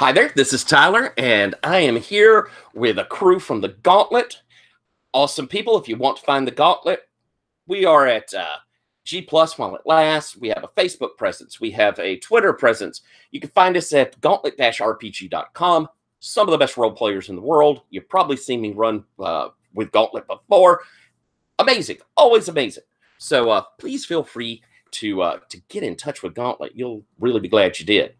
Hi there, this is Tyler, and I am here with a crew from the Gauntlet. Awesome people. If you want to find the Gauntlet, we are at G Plus while it lasts. We have a Facebook presence. We have a Twitter presence. You can find us at gauntlet-rpg.com. Some of the best role players in the world. You've probably seen me run with Gauntlet before. Amazing. Always amazing. So please feel free to get in touch with Gauntlet. You'll really be glad you did.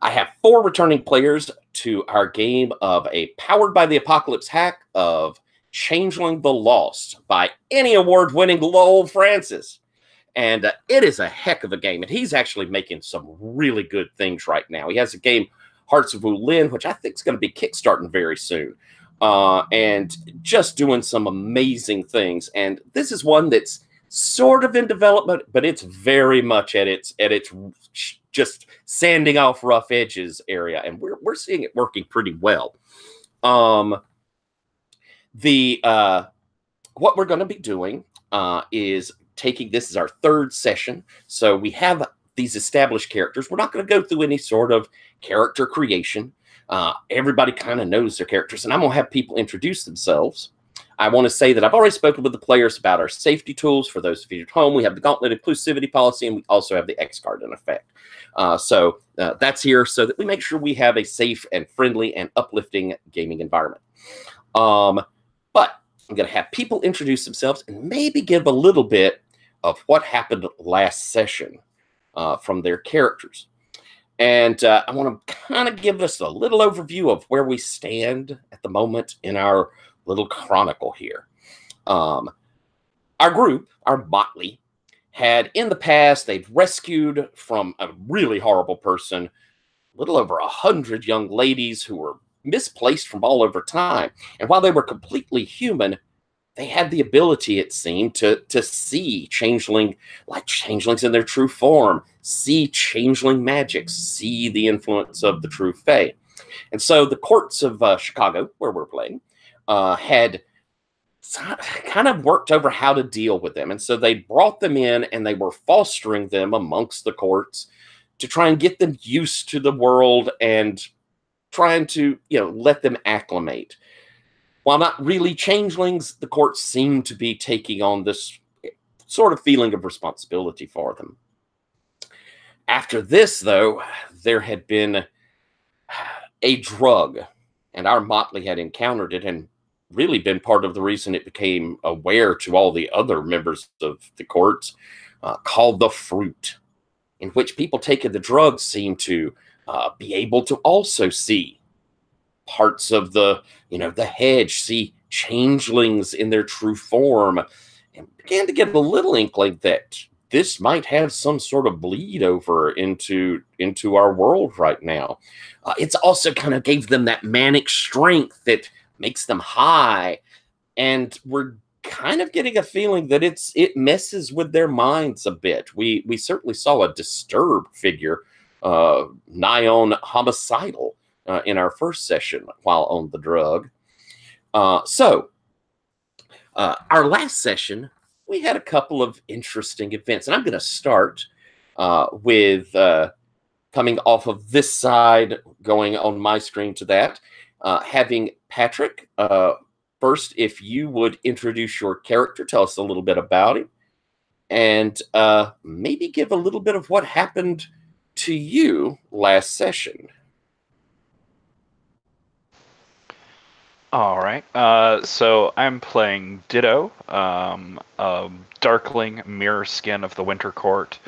I have 4 returning players to our game of a Powered by the Apocalypse hack of Changeling the Lost by any award-winning Lowell Francis. And it is a heck of a game. And he's actually making some really good things right now. He has a game, Hearts of Wulin, which I think is going to be kickstarting very soon. And just doing some amazing things. And this is one that's sort of in development, but it's very much at its just sanding off rough edges area, and we're seeing it working pretty well. What we're going to be doing is taking this is our 3rd session, so we have these established characters. We're not going to go through any sort of character creation. Everybody kind of knows their characters, and I'm going to have people introduce themselves. I want to say that I've already spoken with the players about our safety tools. For those of you at home, we have the Gauntlet inclusivity policy, and we also have the X card in effect. So that's here so that we make sure we have a safe and friendly and uplifting gaming environment. But I'm going to have people introduce themselves and maybe give a little bit of what happened last session from their characters. And I want to kind of give us a little overview of where we stand at the moment in our little chronicle here. Our group, our motley, had in the past, they'd rescued from a really horrible person a little over 100 young ladies who were misplaced from all over time. And while they were completely human, they had the ability, it seemed, to see changeling, like changelings in their true form, see changeling magic, see the influence of the true fae. And so the courts of Chicago, where we're playing, had kind of worked over how to deal with them. And so they brought them in and they were fostering them amongst the courts to try and get them used to the world and trying to, let them acclimate. While not really changelings, the courts seem to be taking on this sort of feeling of responsibility for them. After this, though, there had been a drug, and our motley had encountered it and really been part of the reason it became aware to all the other members of the courts, called the Fruit, in which people taking the drug seem to be able to also see parts of the hedge, see changelings in their true form, and began to get a little inkling that this might have some sort of bleed over into our world right now. It's also kind of gave them that manic strength that makes them high, and we're kind of getting a feeling that it messes with their minds a bit. We certainly saw a disturbed figure, nigh on homicidal, in our first session while on the drug. So our last session, we had a couple of interesting events, and I'm going to start with coming off of this side, going on my screen to that. Having Patrick, first, if you would introduce your character, tell us a little bit about him, and maybe give a little bit of what happened to you last session. All right. So I'm playing Ditto, a Darkling Mirror Skin of the Winter Court.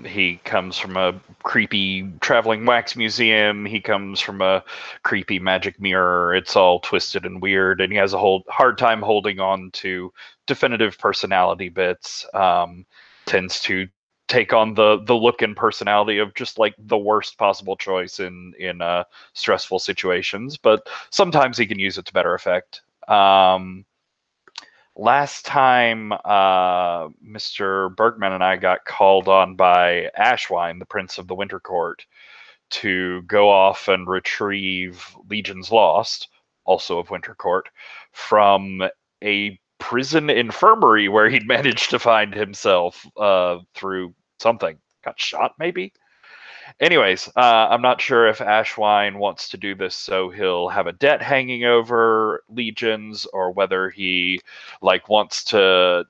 He comes from a creepy traveling wax museum. He comes from a creepy magic mirror. It's all twisted and weird, and he has a hard time holding on to definitive personality bits. Tends to take on the look and personality of just like the worst possible choice in stressful situations, but sometimes he can use it to better effect. Last time, Mr. Bergman and I got called on by Ashwine, the Prince of the Winter Court, to go off and retrieve Legion's Lost, also of Winter Court, from a prison infirmary where he'd managed to find himself through something. Got shot, maybe? Anyways, I'm not sure if Ashwine wants to do this so he'll have a debt hanging over legions, or whether he wants to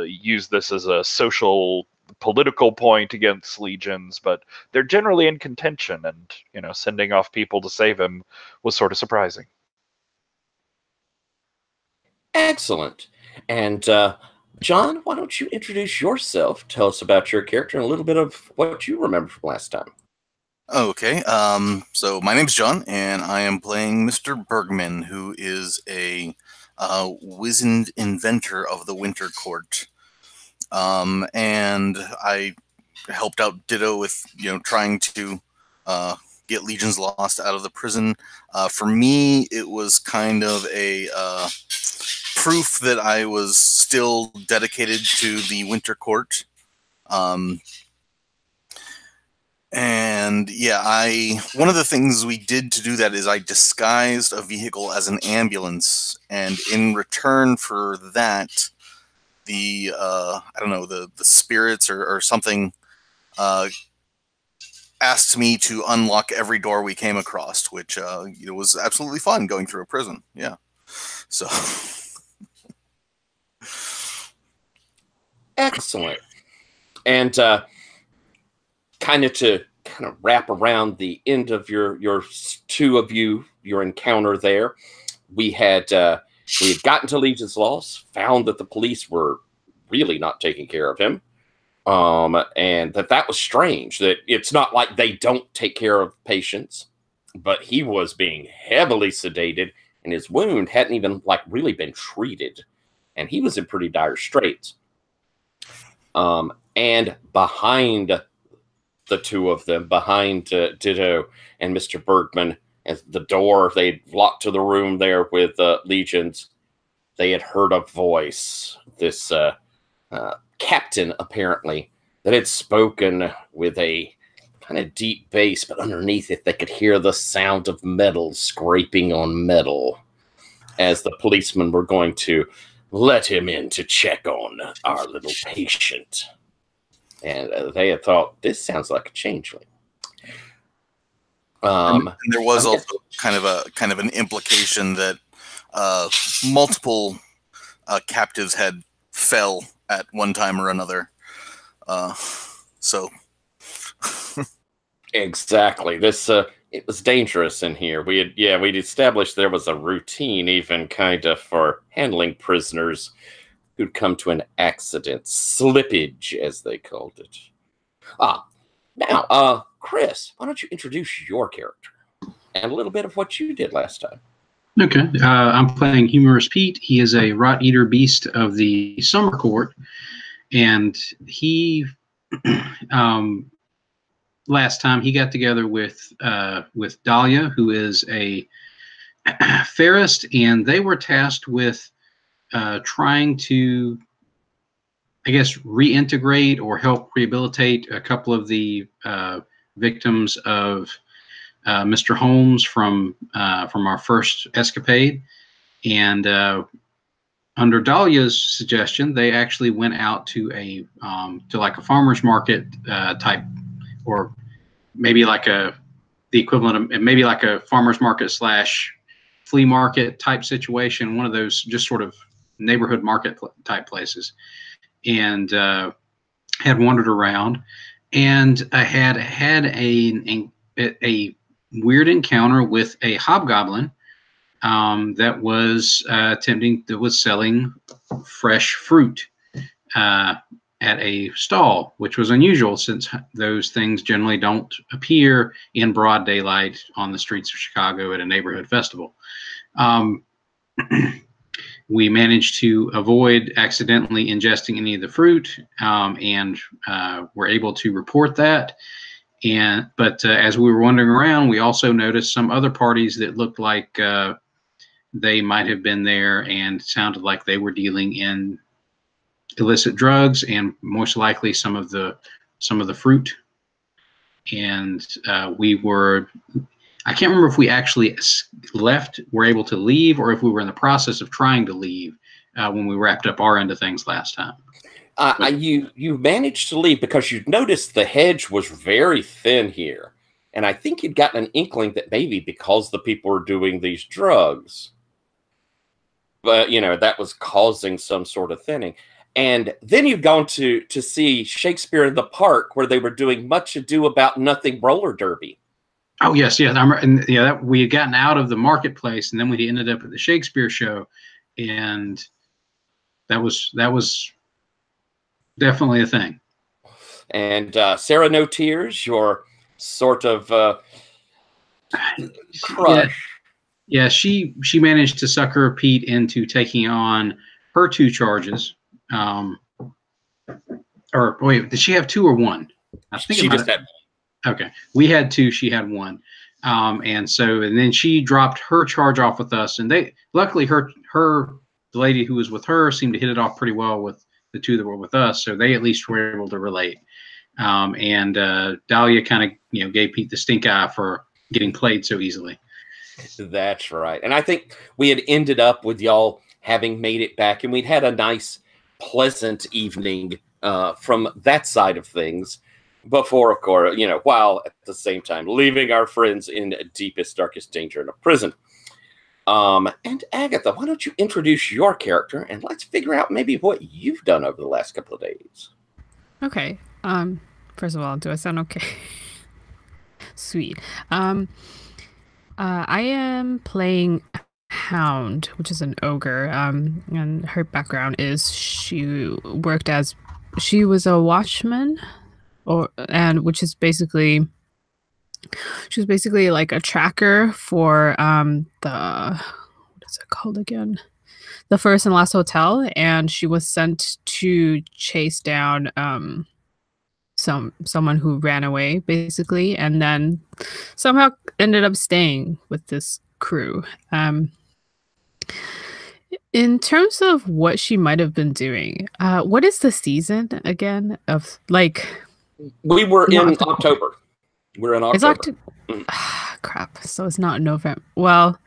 use this as a social political point against legions. But they're generally in contention, and sending off people to save him was sort of surprising. Excellent. And John, why don't you introduce yourself? Tell us about your character and a little bit of what you remember from last time. Okay, so my name's John, and I am playing Mr. Bergman, who is a wizened inventor of the Winter Court. And I helped out Ditto with, trying to get Legions Lost out of the prison. For me, it was kind of a proof that I was still dedicated to the Winter Court. And yeah, one of the things we did to do that is I disguised a vehicle as an ambulance, and in return for that, the I don't know, the spirits or something asked me to unlock every door we came across, which was absolutely fun going through a prison. Yeah, so Excellent. And kind of wrap around the end of your your encounter there, we had gotten to Legion's Lost, found that the police were really not taking care of him, and that was strange. That it's not like they don't take care of patients, but he was being heavily sedated, and his wound hadn't even really been treated, and he was in pretty dire straits. And behind the two of them, behind Ditto and Mr. Bergman, as the door, they locked to the room there with legions, they had heard a voice, this captain apparently, that had spoken with a kind of deep bass, but underneath it they could hear the sound of metal scraping on metal, as the policemen were going to let him in to check on our little patient. And they had thought, this sounds like a changeling. and there was also kind of an implication that multiple captives had fell at one time or another. So exactly, this it was dangerous in here. We'd established there was a routine, even kind of for handling prisoners who'd come to an accident, slippage, as they called it. Now, Chris, why don't you introduce your character and a little bit of what you did last time? Okay, I'm playing Humorous Pete. He is a rot-eater beast of the Summer Court, and he, last time he got together with Dahlia, who is a Ferrist, and they were tasked with trying to, I guess, reintegrate or help rehabilitate a couple of the victims of Mr. Holmes from our first escapade. And under Dahlia's suggestion, they actually went out to a farmer's market type, or maybe the equivalent of maybe like a farmer's market / flea market type situation, one of those just sort of neighborhood market type places, and had wandered around, and I had a weird encounter with a hobgoblin that was selling fresh fruit at a stall, which was unusual since those things generally don't appear in broad daylight on the streets of Chicago at a neighborhood festival. We managed to avoid accidentally ingesting any of the fruit, and were able to report that. But as we were wandering around, we also noticed some other parties that looked like they might have been there and sounded like they were dealing in illicit drugs, and most likely some of the fruit. And I can't remember if we actually were able to leave, or if we were in the process of trying to leave when we wrapped up our end of things last time. You managed to leave because you'd noticed the hedge was very thin here. And I think you'd gotten an inkling that maybe because the people were doing these drugs, but, you know, that was causing some sort of thinning. And then you've gone to see Shakespeare in the Park, where they were doing Much Ado About Nothing roller derby. Oh yes, yes. And yeah, that, we had gotten out of the marketplace, and then we ended up at the Shakespeare show, and that was definitely a thing. And Sarah No Tears, your sort of crush. Yeah, she managed to sucker Pete into taking on her 2 charges. Or wait, did she have 2 or 1? I think she just had 1. Okay, we had 2, she had 1, and then she dropped her charge off with us, and luckily the lady who was with her seemed to hit it off pretty well with the 2 that were with us, so they at least were able to relate. And Dahlia kind of gave Pete the stink eye for getting played so easily. That's right. And I think we had ended up with y'all having made it back, and we'd had a nice, pleasant evening from that side of things before, of course, while at the same time leaving our friends in deepest, darkest danger in a prison. And Agatha, why don't you introduce your character, and let's figure out maybe what you've done over the last couple of days. Okay. First of all, do I sound okay? Sweet. I am playing Hound, which is an ogre. And her background is she was a watchman, which is basically she was basically like a tracker for what is it called again? The First and Last Hotel, and she was sent to chase down someone who ran away, basically, and then somehow ended up staying with this crew. In terms of what she might have been doing, what is the season again of, like? We were in October. We're in October. Crap. So it's not November. Well,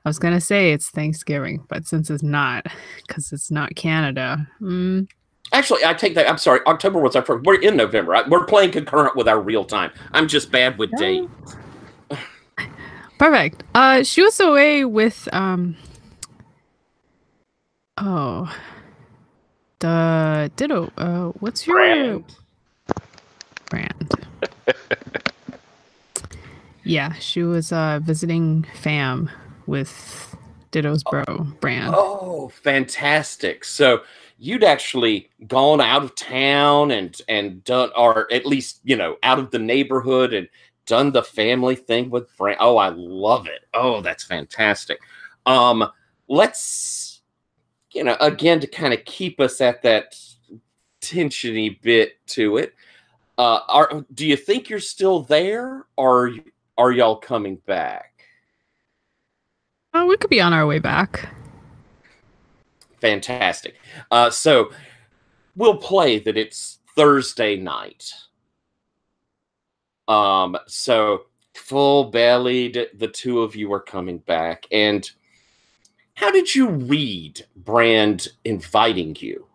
I was gonna say it's Thanksgiving, but since it's not, because it's not Canada. Actually, I take that. I'm sorry. October was our first. We're in November. We're playing concurrent with our real time. I'm just bad with dates. Perfect. She was away with the Ditto. What's your brand? Yeah, she was visiting fam with Ditto's bro, Brand. Oh, fantastic. So you'd actually gone out of town and done, or at least, out of the neighborhood and done the family thing with Brand. Oh, I love it. Oh, that's fantastic. Let's, again, to kind of keep us at that tensiony bit to it. Do you think you're still there, or are y'all coming back? Oh, we could be on our way back. Fantastic. So we'll play that it's Thursday night. So full-bellied, the 2 of you are coming back. And how did you read Brand inviting you?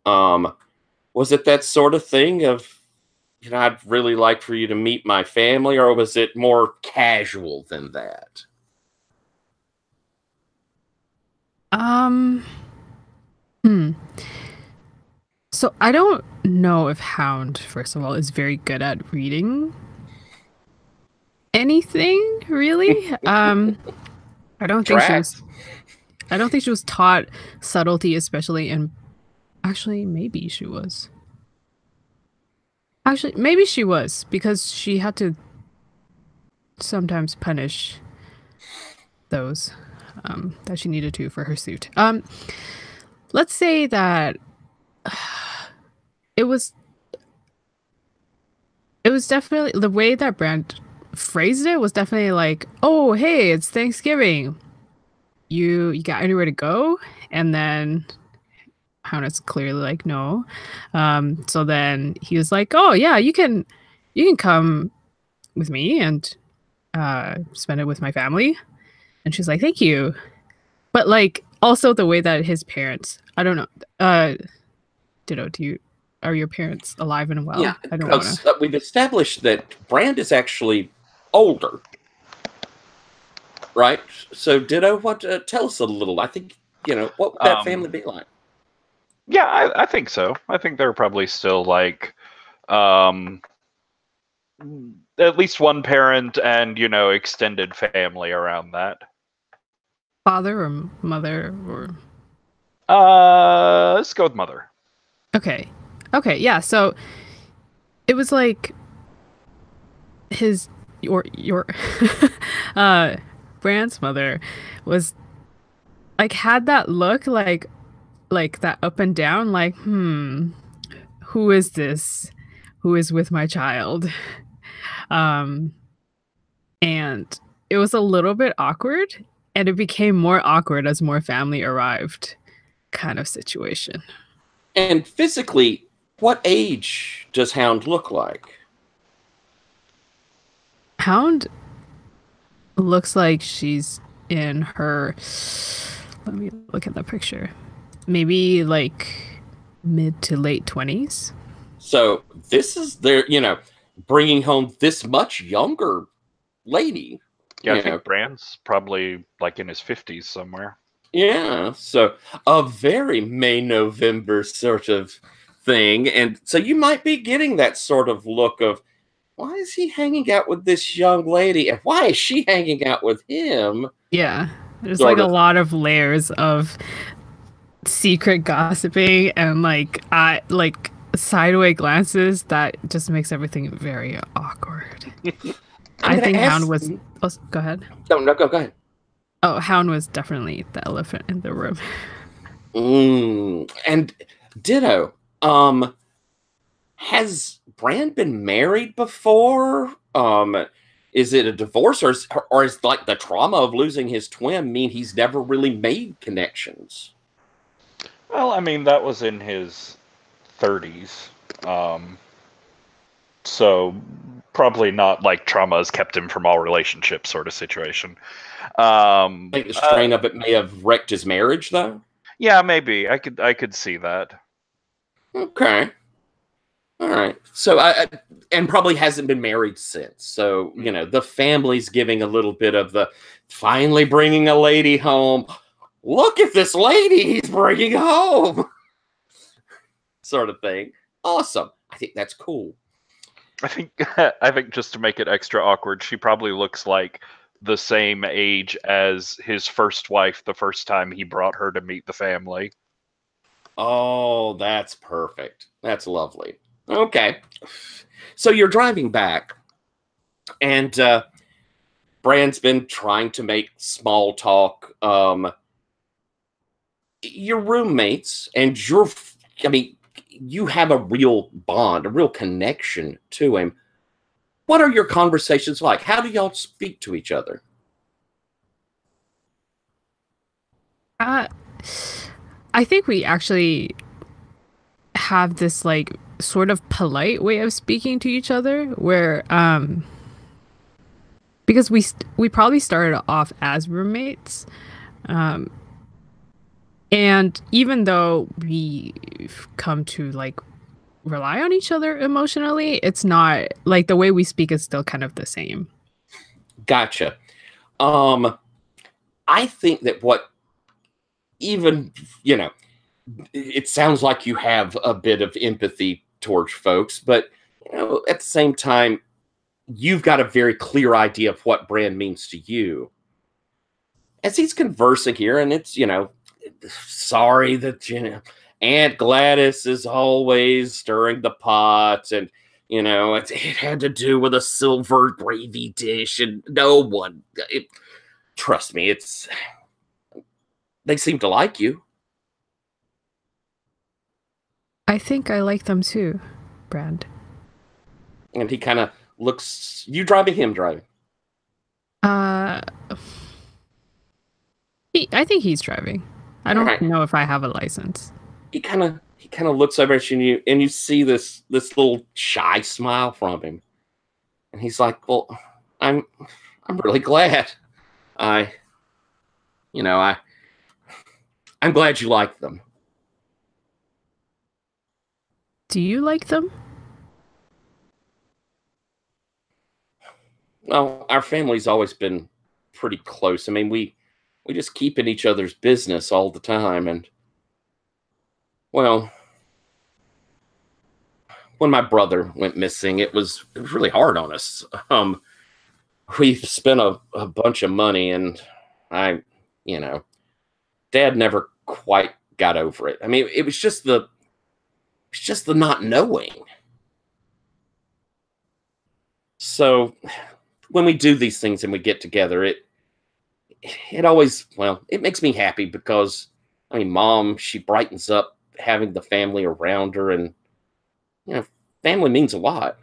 Was it that sort of thing of, I'd really like for you to meet my family, or was it more casual than that? So I don't know if Hound, first of all, is very good at reading anything, really. I don't think she was taught subtlety, especially in. Actually, maybe she was. Actually, maybe she was, because she had to sometimes punish those that she needed to for her suit. Let's say that it was definitely the way that Brand phrased it was definitely like, "Oh, hey, it's Thanksgiving. You got anywhere to go?" And then Hound's clearly like, "No." So then he was like, "Oh yeah, you can come with me and spend it with my family." And she's like, "Thank you." But like also the way that his parents, I don't know, Ditto, are your parents alive and well? Yeah, I don't want to. we've established that Brand is actually older, right? So, Ditto, what? Tell us a little. I think what would that family be like? Yeah, I think so. I think they're probably still like at least one parent and extended family around that. Father or mother or? Let's go with mother. Okay, yeah. So it was like your Brand's mother was like had that look like that up and down, like who is this? Who is with my child? And it was a little bit awkward, and it became more awkward as more family arrived, kind of situation. And physically, what age does Hound look like? Hound looks like she's in her, let me look at the picture, maybe like mid to late 20s. So this is bringing home this much younger lady. Yeah, I think Brand's probably like in his 50s somewhere. Yeah, so a very May-November sort of thing. And so you might be getting that sort of look of, why is he hanging out with this young lady? And why is she hanging out with him? Yeah, there's like a lot of layers of secret gossiping and like sideway glances that just makes everything very awkward. I think Hound was... Oh, go ahead. No, go ahead. Oh, Hound was definitely the elephant in the room. And Ditto, has Brand been married before? Is it a divorce, or is like the trauma of losing his twin mean he's never really made connections? Well, I mean, that was in his 30s. So probably not like trauma has kept him from all relationships sort of situation. I think the strain of it may have wrecked his marriage, though. Yeah, maybe I could see that. Okay, all right. So and probably hasn't been married since. So the family's giving a little bit of the finally bringing a lady home. Look at this lady he's bringing home, sort of thing. Awesome. I think that's cool. I think just to make it extra awkward, she probably looks like the same age as his first wife the first time he brought her to meet the family. Oh, that's perfect. That's lovely. Okay. So you're driving back, and Brand's been trying to make small talk. Your roommates and you have a real bond, a real connection to him. What are your conversations like? How do y'all speak to each other? I think we actually have this like sort of polite way of speaking to each other, where because we probably started off as roommates, and even though we've come to like rely on each other emotionally, it's not like the way we speak is still kind of the same. Gotcha. I think that it sounds like you have a bit of empathy towards folks, but at the same time, you've got a very clear idea of what Brand means to you. As he's conversing here, and it's, sorry that, Aunt Gladys is always stirring the pot, and, it had to do with a silver gravy dish, and trust me, they seem to like you. I think I like them too, Brand. And he kind of looks, you driving, him driving? I think he's driving. I don't know if I have a license. He kind of looks over at you, and you see this little shy smile from him, and he's like, "Well, I'm really glad. I'm glad you like them." Do you like them? Well, our family's always been pretty close. I mean, we just keep in each other's business all the time, and well, when my brother went missing, it was really hard on us. We spent a bunch of money, and I, you know, Dad never quite got over it. I mean, it's just the not knowing. So when we do these things and we get together, it always, well, it makes me happy because I mean, Mom, she brightens up having the family around her, and you know, family means a lot.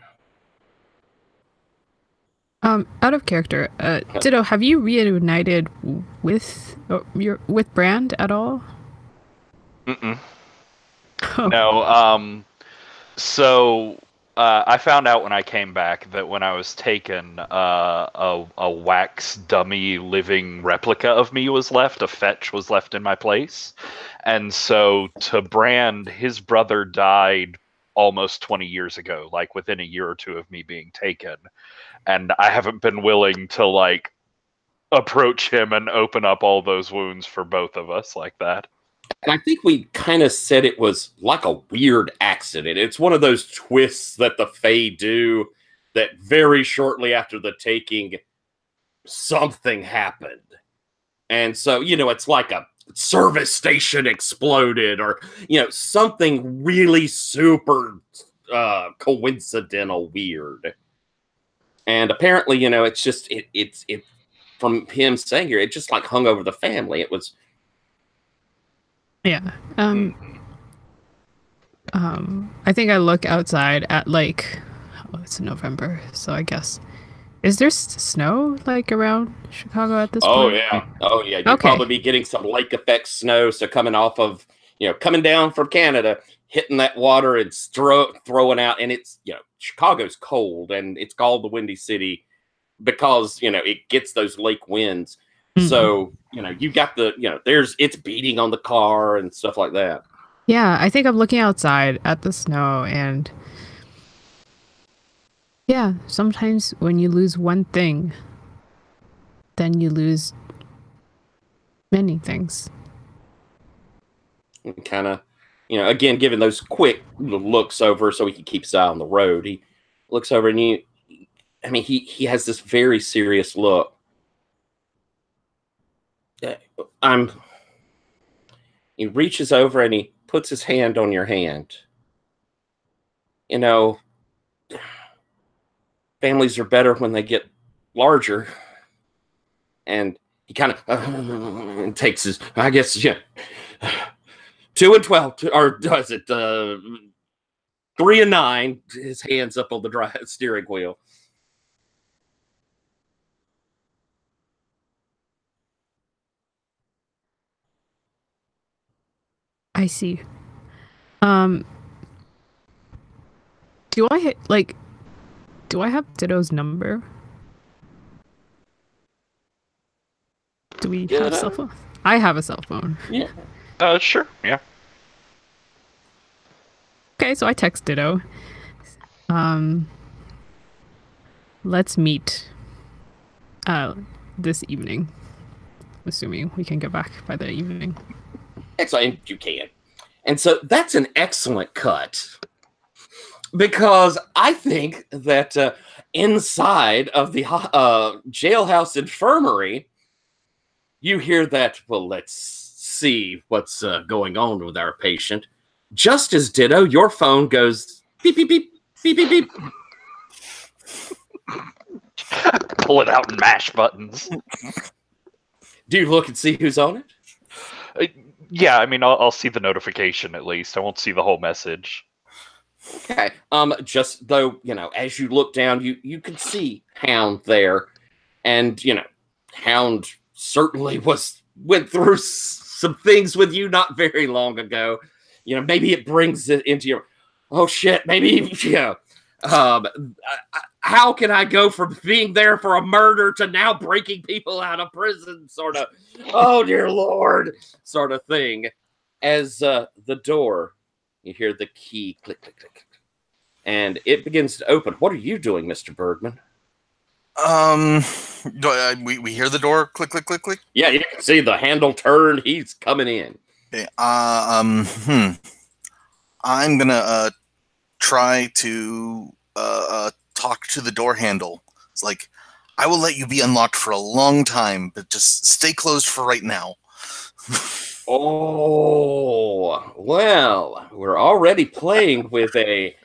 Out of character, Ditto, have you reunited with Brand at all? Mm-mm. Oh. No. So I found out when I came back that when I was taken, a wax dummy living replica of me was left. A fetch was left in my place, and so to Brand, his brother died almost 20 years ago, like within a year or two of me being taken, and I haven't been willing to like approach him and open up all those wounds for both of us like that. And I think we kind of said it was like a weird accident. It's one of those twists that the Fae do that very shortly after the taking, something happened. And so, you know, it's like a service station exploded or, you know, something really super coincidental weird. And apparently, you know, it's just, it's from him saying here, it just like hung over the family. It was, Yeah. I think I look outside at like, oh, it's November, so I guess. Is there snow like around Chicago at this oh point? yeah, oh yeah. You'd Okay. probably be getting some lake effect snow. So coming off of, you know, coming down from Canada, hitting that water and throwing out, and it's, you know, Chicago's cold and it's called the Windy City because, you know, it gets those lake winds. Mhm. So, you know, you got the, you know, it's beating on the car and stuff like that. Yeah, I think I'm looking outside at the snow, and yeah, sometimes when you lose one thing, then you lose many things. And kind of, you know, again, giving those quick looks over so he can keep his eye on the road. He looks over and I mean, he has this very serious look. He reaches over and he puts his hand on your hand. You know, families are better when they get larger. And he kind of takes his, I guess, yeah, 2 and 12, or does it 3 and 9? His hands up on the steering wheel. I see. Do I have Ditto's number? Do we have a cell phone? I have a cell phone. Yeah. Sure. Yeah. Okay, so I text Ditto. Let's meet this evening. Assuming we can get back by the evening. Excellent, you can. And so that's an excellent cut. Because I think that inside of the jailhouse infirmary, you hear that, well, let's see what's going on with our patient. Just as Ditto, your phone goes beep, beep, beep, beep, beep, beep. Pull it out and mash buttons. Do you look and see who's on it? Yeah, I mean, I'll see the notification at least. I won't see the whole message. Okay. Just though, you know, as you look down, you can see Hound there, and you know, Hound certainly went through some things with you not very long ago. You know, maybe it brings it into your, oh shit, maybe, you know, how can I go from being there for a murder to now breaking people out of prison, sort of, oh dear Lord, sort of thing, as the door You hear the key click, click, click, click, and it begins to open. What are you doing, Mr. Bergman? We hear the door click, click, click, click. Yeah, you can see the handle turn. He's coming in. Okay. I'm gonna try to talk to the door handle. It's like, I will let you be unlocked for a long time, but just stay closed for right now. Oh, well, we're already playing with a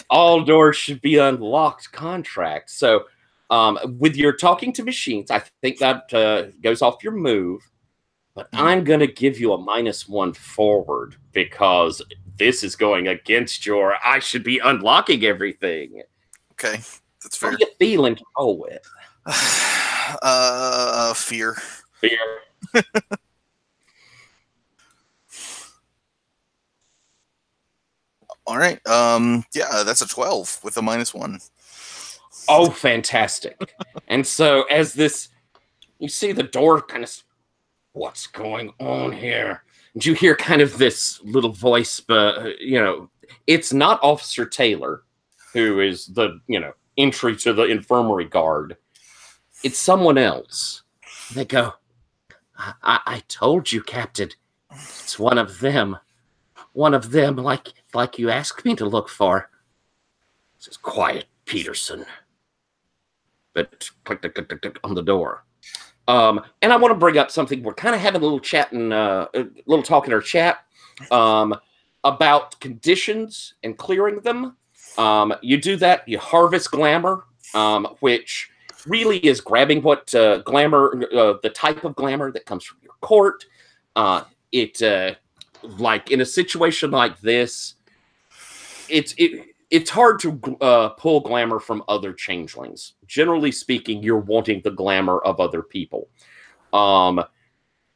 all doors should be unlocked contract. So, with your talking to machines, I think that goes off your move. But I'm going to give you a -1 forward because this is going against your I should be unlocking everything. Okay, that's fair. What are you feeling to roll with? Fear. Fear. All right. Yeah, that's a 12 with a -1. Oh, fantastic. And so as this, you see the door kind of, what's going on here? And you hear kind of this little voice, but, it's not Officer Taylor, who is the, entry to the infirmary guard. It's someone else. They go, I told you, Captain. It's one of them. One of them, like you asked me to look for. It says, quiet, Peterson. But click, click, click, click, click on the door. And I want to bring up something. We're kind of having a little chat and a little talk in our chat about conditions and clearing them. You do that. You harvest glamour, which really is grabbing what glamour, the type of glamour that comes from your court. Like in a situation like this, it's hard to pull glamour from other changelings. Generally speaking, you're wanting the glamour of other people.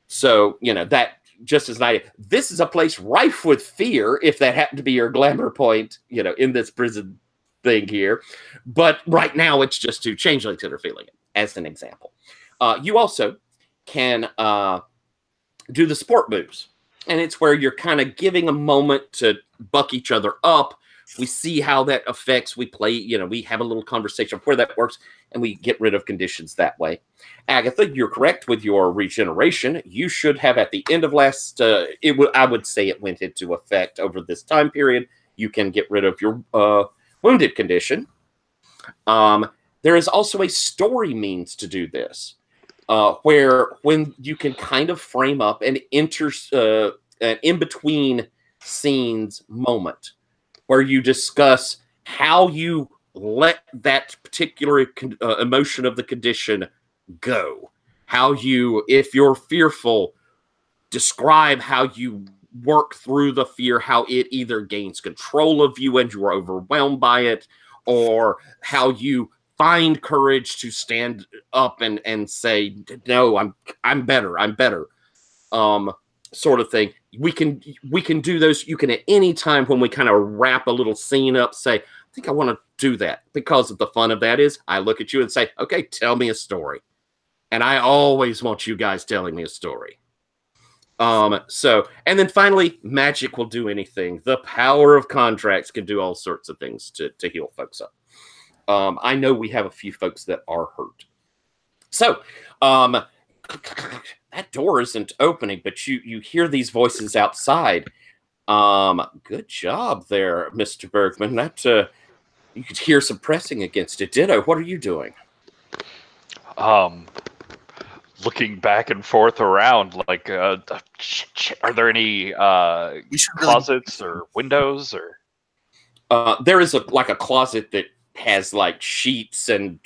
So, that just as an idea. This is a place rife with fear, if that happened to be your glamour point, in this prison thing here. But right now, it's just two changelings that are feeling it, as an example. You also can do the sport moves. And it's where you're kind of giving a moment to buck each other up. We see how that affects. We play, we have a little conversation of where that works, and we get rid of conditions that way. Agatha, you're correct with your regeneration. You should have at the end of last, I would say it went into effect over this time period. You can get rid of your wounded condition. There is also a story means to do this. Where when you can kind of frame up an in-between scenes moment where you discuss how you let that particular emotion of the condition go. How you, if you're fearful, describe how you work through the fear, how it either gains control of you and you're overwhelmed by it, or how you find courage to stand up and say, no, I'm better, sort of thing. We can do those. You can at any time when we kind of wrap a little scene up, say, I think I want to do that, because of the fun of that is I look at you and say, okay, tell me a story. And I always want you guys telling me a story. So, and then finally, magic will do anything. The power of contracts can do all sorts of things to heal folks up. I know we have a few folks that are hurt. So, that door isn't opening, but you hear these voices outside. Good job there, Mr. Bergman. That you could hear some pressing against it. Ditto, what are you doing? Looking back and forth around, like, are there any closets or windows or? There is a closet that has like sheets and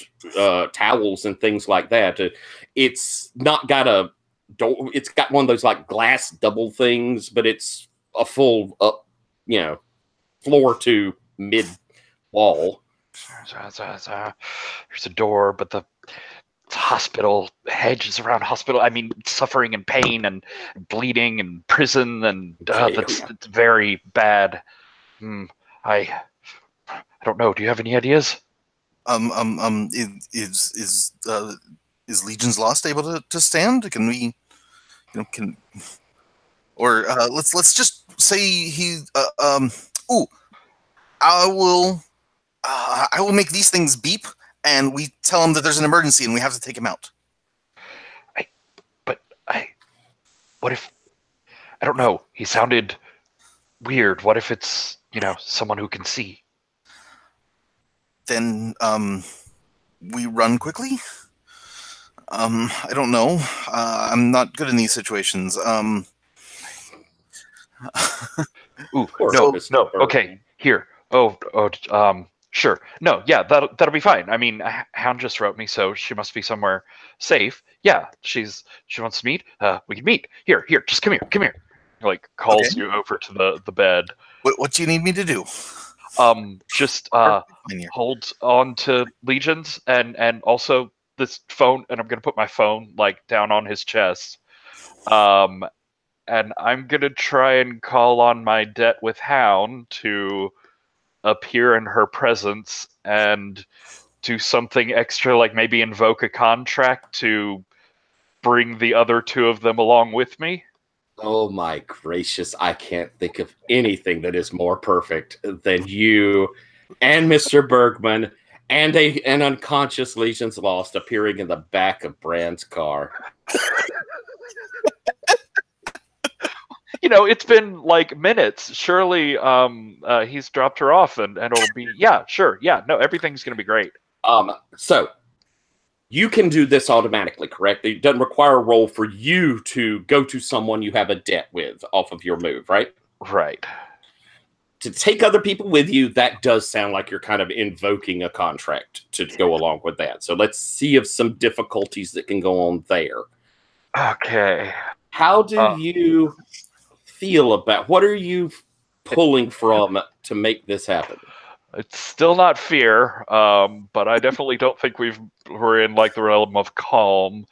towels and things like that. It's not got a door. It's got one of those like glass double things, but it's a full floor to mid wall. There's a door, but the hospital hedges around hospital. I mean, suffering and pain and bleeding and prison, and that's very bad. I don't know. Do you have any ideas? Is Legion's Lost able to stand? Can we, can? Or let's just say he. Ooh, I will make these things beep, and we tell him that there's an emergency and we have to take him out. What if? I don't know. He sounded weird. What if it's, someone who can see? Then we run quickly. I don't know. I'm not good in these situations. Ooh, no. Okay, here. Sure. No, yeah, that'll be fine. I mean, Hound just wrote me, so she must be somewhere safe. Yeah, she wants to meet. We can meet. Here, just come here. Like calls you over to the bed. What do you need me to do? Just hold on to Legions and also this phone, and I'm gonna put my phone like down on his chest. And I'm gonna try and call on my debt with Hound to appear in her presence and do something extra, like maybe invoke a contract to bring the other two of them along with me. Oh my gracious, I can't think of anything that is more perfect than you and Mr. Bergman and an unconscious Legion's Lost appearing in the back of Brand's car. It's been like minutes. Surely he's dropped her off and it'll be, yeah, sure. Yeah, no, everything's going to be great. So you can do this automatically, correct? It doesn't require a roll for you to go to someone you have a debt with off of your move, right? Right. To take other people with you, that does sound like you're kind of invoking a contract to go along with that. So let's see if some difficulties that can go on there. Okay. How do you feel about, what are you pulling from to make this happen? It's still not fear, but I definitely don't think we're in like the realm of calm.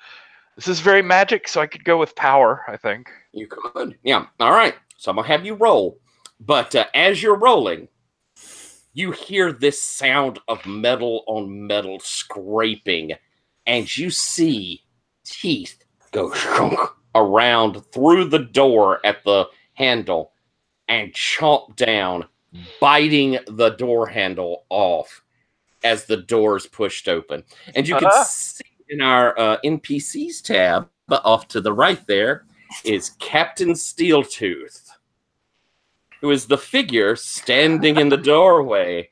This is very magic, so I could go with power, I think. You could. Yeah. All right. So I'm going to have you roll. But as you're rolling, you hear this sound of metal on metal scraping, and you see teeth go around through the door at the handle and chomp down, biting the door handle off as the door is pushed open. And you can see in our NPCs tab, off to the right there, is Captain Steeltooth, who is the figure standing in the doorway.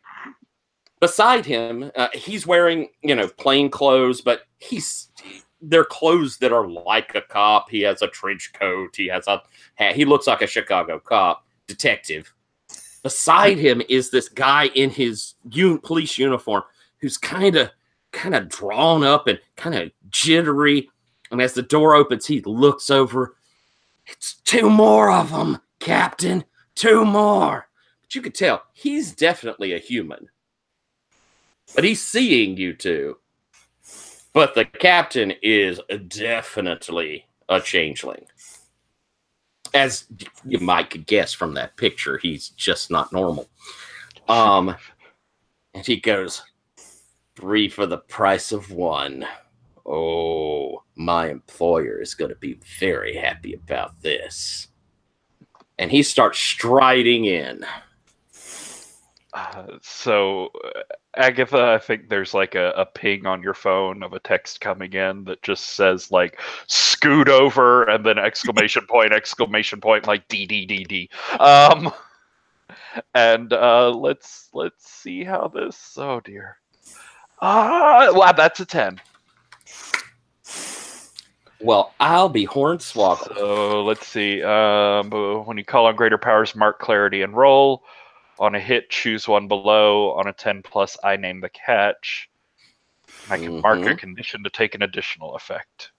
Beside him, he's wearing, plain clothes, but they're clothes that are like a cop. He has a trench coat. He has a hat. He looks like a Chicago cop detective. Beside him is this guy in his police uniform who's kind of drawn up and kind of jittery. And as the door opens, he looks over. It's 2 more of them, Captain. 2 more. But you could tell he's definitely a human. But he's seeing you two. But the captain is definitely a changeling. As you might guess from that picture, he's just not normal. And he goes, 3 for the price of 1. Oh, my employer is going to be very happy about this. And he starts striding in. So, Agatha, I think there's like a ping on your phone of a text coming in that just says like "scoot over" and then exclamation point, like D. And let's see how this. Oh dear. Wow, that's a 10. Well, I'll be hornswoggled. So let's see. When you call on greater powers, mark clarity and roll. On a hit, choose one below. On a 10+, I name the catch. I can mark a condition to take an additional effect.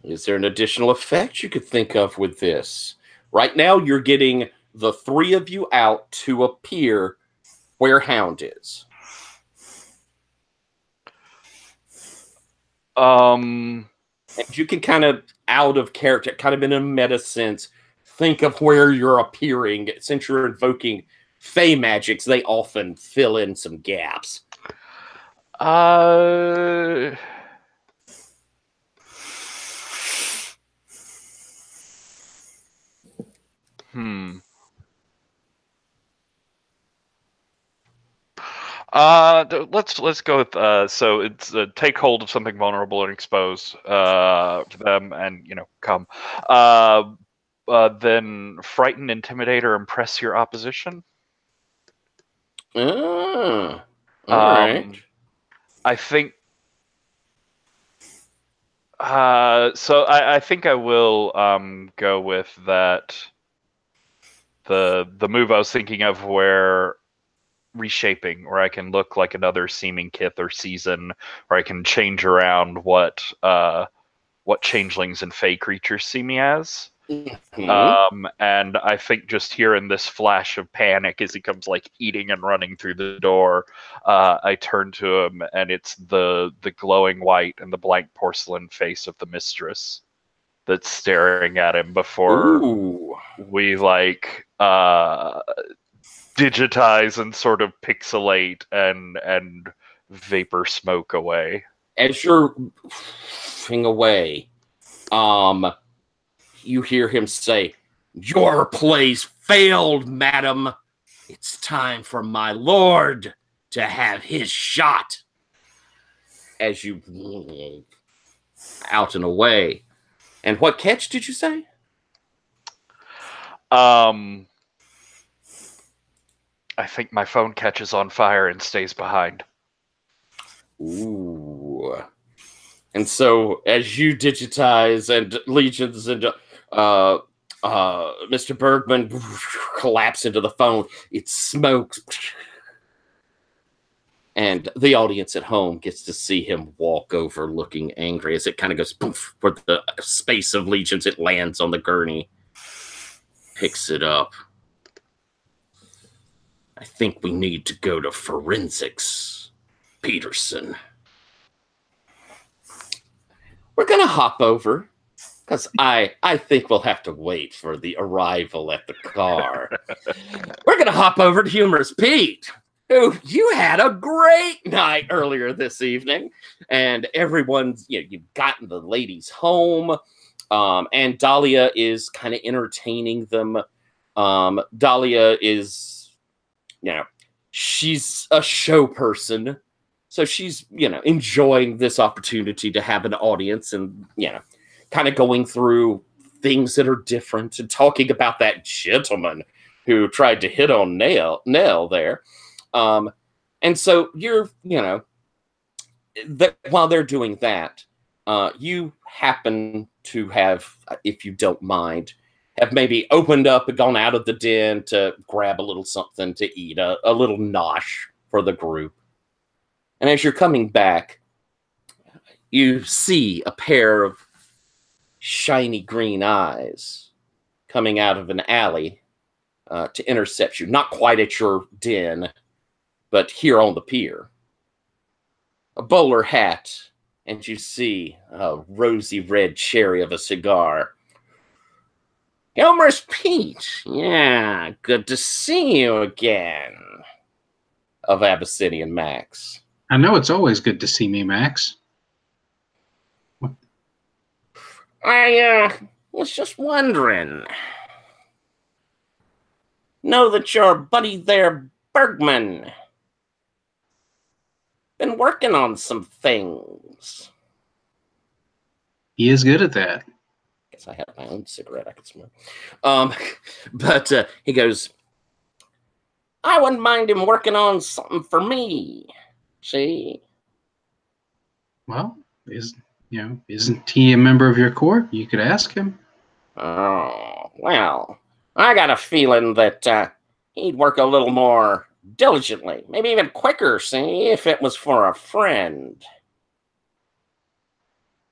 Is there an additional effect you could think of with this? Right now, you're getting the 3 of you out to appear where Hound is. And you can kind of, out of character, kind of in a meta sense, think of where you're appearing. Since you're invoking Fey magics, they often fill in some gaps. Let's go with so it's take hold of something vulnerable and expose to them, and come. Then frighten, intimidate, or impress your opposition. All right. I think. So I think I will go with that. The move I was thinking of, where reshaping, where I can look like another seeming kith or season, where I can change around what changelings and fey creatures see me as. And I think just hearing this flash of panic as he comes like eating and running through the door, I turn to him, and it's the glowing white and the blank porcelain face of the mistress that's staring at him before we digitize and sort of pixelate and vapor smoke away. As you're f***ing away, you hear him say, "Your plays failed, madam. It's time for my lord to have his shot." As you out and away. And what catch did you say? I think my phone catches on fire and stays behind. Ooh. And so as you digitize and legions and Mr. Bergman collapse into the phone, it smokes. And the audience at home gets to see him walk over looking angry as it kind of goes poof for the space of legions. It lands on the gurney, picks it up. "I think we need to go to forensics, Peterson." We're going to hop over because I think we'll have to wait for the arrival at the car. We're going to hop over to Humorous Pete, who you had a great night earlier this evening. And everyone's, you've gotten the ladies home. And Dahlia is kind of entertaining them. Dahlia is, she's a show person. So she's, enjoying this opportunity to have an audience and, kind of going through things that are different and talking about that gentleman who tried to hit on Nell there. And so you're, while they're doing that, you happen to have, if you don't mind, have maybe opened up and gone out of the den to grab a little something to eat, a little nosh for the group. And as you're coming back, you see a pair of shiny green eyes coming out of an alley to intercept you. Not quite at your den, but here on the pier. A bowler hat, and you see a rosy red cherry of a cigar. "Humorous Pete, yeah, good to see you again," of Abyssinian Max. I know it's always good to see me, Max. I was just wondering. Know that your buddy there, Bergman, been working on some things. He is good at that. Guess I have my own cigarette I could smoke. But he goes, "I wouldn't mind him working on something for me. See?" Well, isn't he a member of your court? You could ask him. "Oh, well, I got a feeling that he'd work a little more diligently, maybe even quicker, see, if it was for a friend."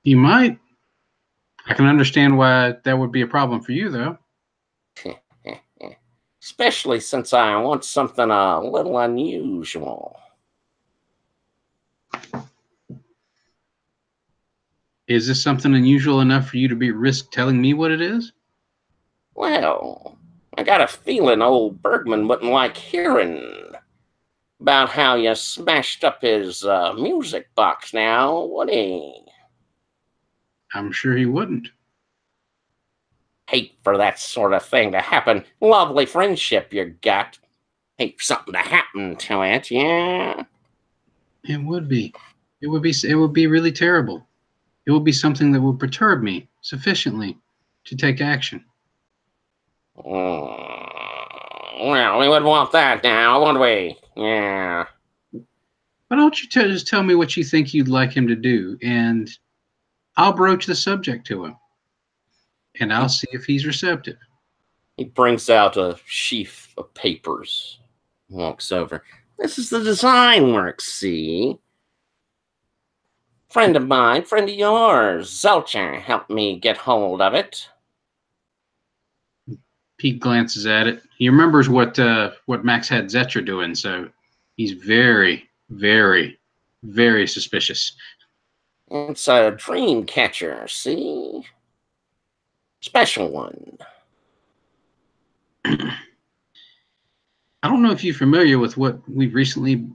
He might. I can understand why that would be a problem for you, though. Especially since I want something a little unusual. Is this something unusual enough for you to be risk telling me what it is? Well, I got a feeling old Bergman wouldn't like hearing about how you smashed up his music box now, would he? I'm sure he wouldn't. Hate for that sort of thing to happen. Lovely friendship you got. hate for something to happen to it, yeah. It would be. It would be really terrible. It would be something that would perturb me sufficiently to take action. Well, we would want that now, wouldn't we? Yeah. Why don't you just tell me what you think you'd like him to do, and I'll broach the subject to him, and I'll see if he's receptive. He brings out a sheaf of papers, walks over. This is the design work, see? Friend of mine, friend of yours, Zelcher, helped me get hold of it. Pete glances at it. He remembers what Max had Zetcher doing, so he's very, very, very suspicious. It's a dream catcher, see? Special one. I don't know if you're familiar with what we've recently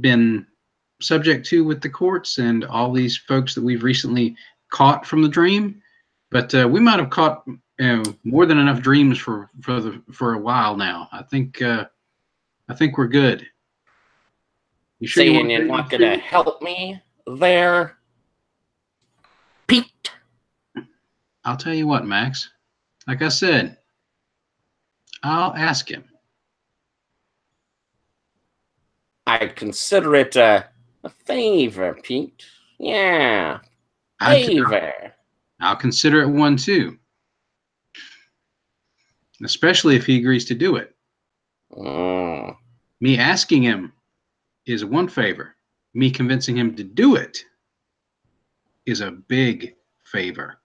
been subject to with the courts and all these folks that we've recently caught from the dream, but we might have caught more than enough dreams for a while now. I think we're good. You sure Saying you're not going to help me there, Pete? I'll tell you what, Max. Like I said, I'll ask him. I consider it a favor, Pete. Yeah, favor. I'll consider it one too. Especially if he agrees to do it. Me asking him is one favor. Me convincing him to do it is a big favor.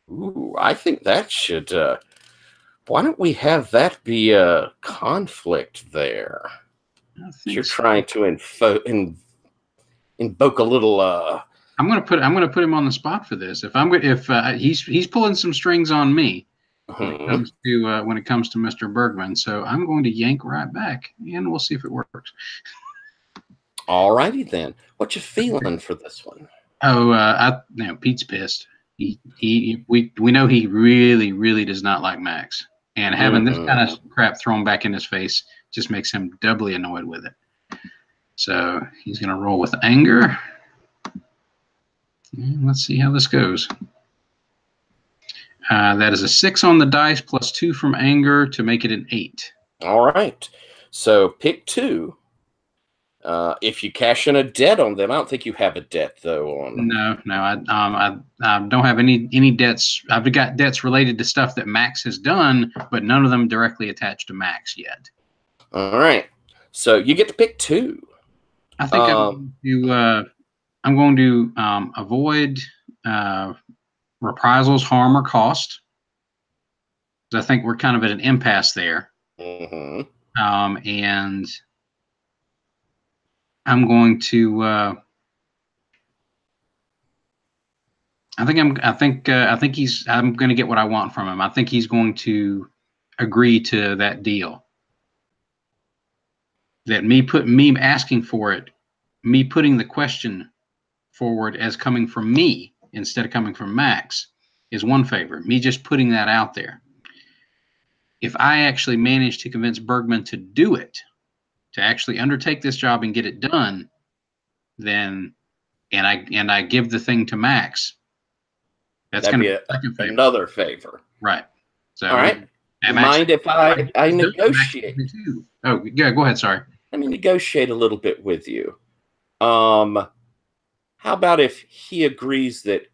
Ooh, I think that should. Why don't we have that be a conflict there? You're trying to invoke a little. I'm gonna put him on the spot for this. If he's pulling some strings on me when it comes to Mr. Bergman, so I'm going to yank right back, and we'll see if it works. Alrighty then. What you feeling for this one? Oh, Pete's pissed. We know he really, really does not like Max, and having this kind of crap thrown back in his face just makes him doubly annoyed with it. So he's gonna roll with anger. And let's see how this goes. That is a 6 on the dice plus 2 from anger to make it an 8. All right. So pick 2. If you cash in a debt on them, I don't think you have a debt though on them. No, I don't have any debts. I've got debts related to stuff that Max has done, but none of them directly attached to Max yet. All right. So you get to pick 2. I think I'm going to avoid reprisals, harm, or cost. I think we're kind of at an impasse there. And I'm going to. I'm going to get what I want from him. I think he's going to agree to that deal. That me asking for it, me putting the question forward as coming from me instead of coming from Max is one favor. Me just putting that out there. If I actually manage to convince Bergman to do it, to actually undertake this job and get it done, then and I give the thing to Max, that's going to be another favor. Right. So all right. Mind if I negotiate? Oh, yeah. Go ahead. Sorry. Let me negotiate a little bit with you. How about if he agrees that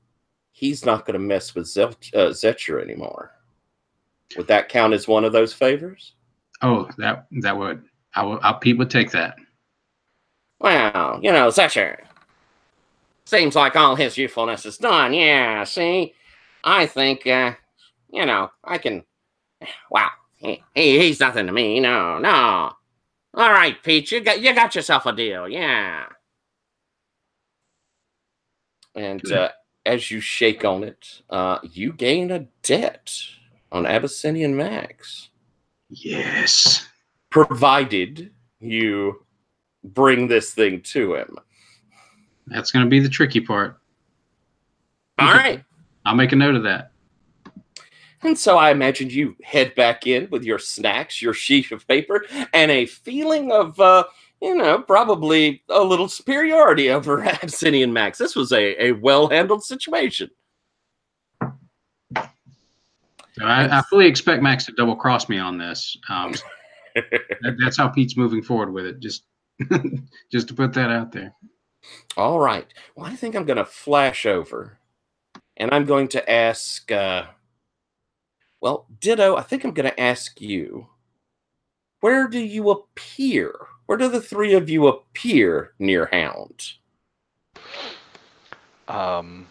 he's not going to mess with Zetcher anymore? Would that count as one of those favors? Oh, that would. Pete would take that. Well, Zetcher. Seems like all his usefulness is done. Yeah, see? I think, I can... Wow, he's nothing to me. No. All right, Pete, you got yourself a deal. Yeah. And as you shake on it, you gain a debt on Abyssinian Max. Yes. Provided you bring this thing to him. That's going to be the tricky part. All right. I'll make a note of that. And so I imagine you head back in with your snacks, your sheet of paper, and a feeling of, probably a little superiority over Abyssinian Max. This was a well-handled situation. So I fully expect Max to double cross me on this. That's how Pete's moving forward with it. Just to put that out there. All right. Well, I think I'm going to flash over, and I'm going to ask. Ditto. I think I'm going to ask you. Where do you appear? Where do the three of you appear near Hound? I mean,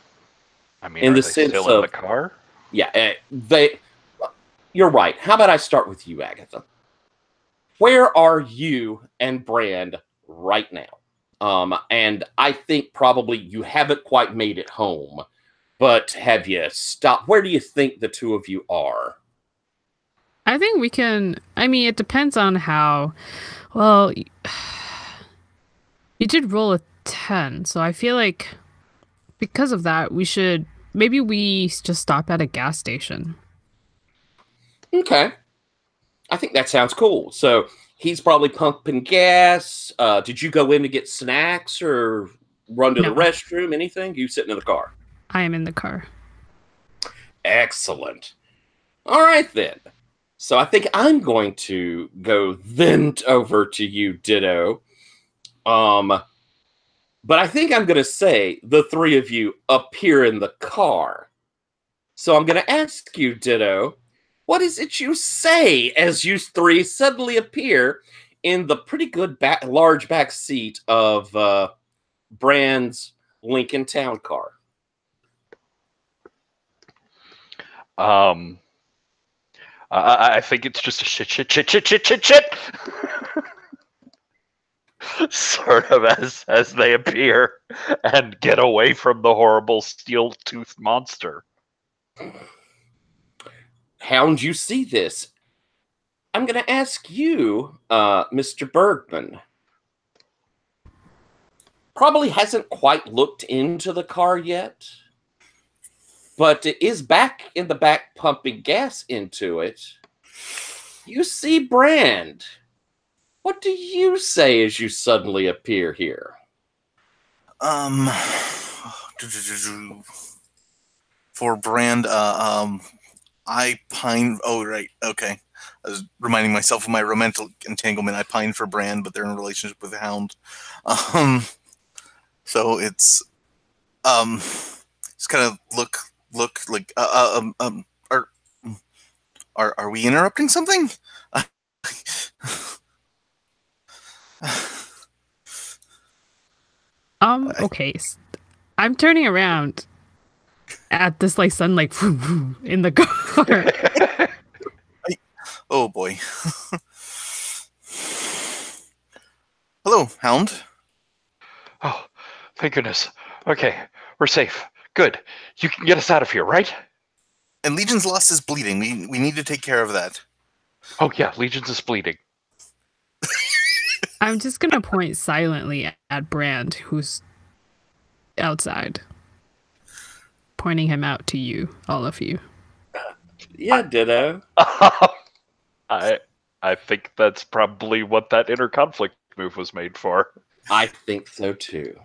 In are the they sense still in of- the car? Yeah, you're right. How about I start with you, Agatha? Where are you and Brand right now? And I think probably you haven't quite made it home, but have you stopped? Where do you think the two of you are? I think we can. I mean, it depends on how. Well, you did roll a 10, so I feel like because of that, maybe we just stop at a gas station. Okay. I think that sounds cool. So he's probably pumping gas. Did you go in to get snacks or run to the No. restroom? Anything? You sitting in the car? I am in the car. Excellent. All right, then. So I think I'm going to go then over to you, Ditto. But I think I'm going to say the three of you appear in the car. So I'm going to ask you, Ditto, what is it you say as you three suddenly appear in the pretty good large back seat of Brand's Lincoln Town car? I think it's just a shit. Sort of as they appear and get away from the horrible steel-toothed monster. Hound, you see this? I'm going to ask you, Mr. Bergman. Probably hasn't quite looked into the car yet, but it is back in the back pumping gas into it. You see Brand. What do you say as you suddenly appear here? For Brand, I pine. Oh, right. Okay. I was reminding myself of my romantic entanglement. I pine for Brand, but they're in a relationship with the Hound. So it's kind of look like are we interrupting something? Okay. I'm turning around at this like sun like in the car. Oh boy. Hello, Hound. Oh, thank goodness. Okay, we're safe. Good. You can get us out of here, right? And Legion's Lost is bleeding. We need to take care of that. Oh yeah, Legion's is bleeding. I'm just gonna point silently at Brand, who's outside, pointing him out to you, all of you. Yeah, Ditto. I think that's probably what that inner conflict move was made for. I think so too.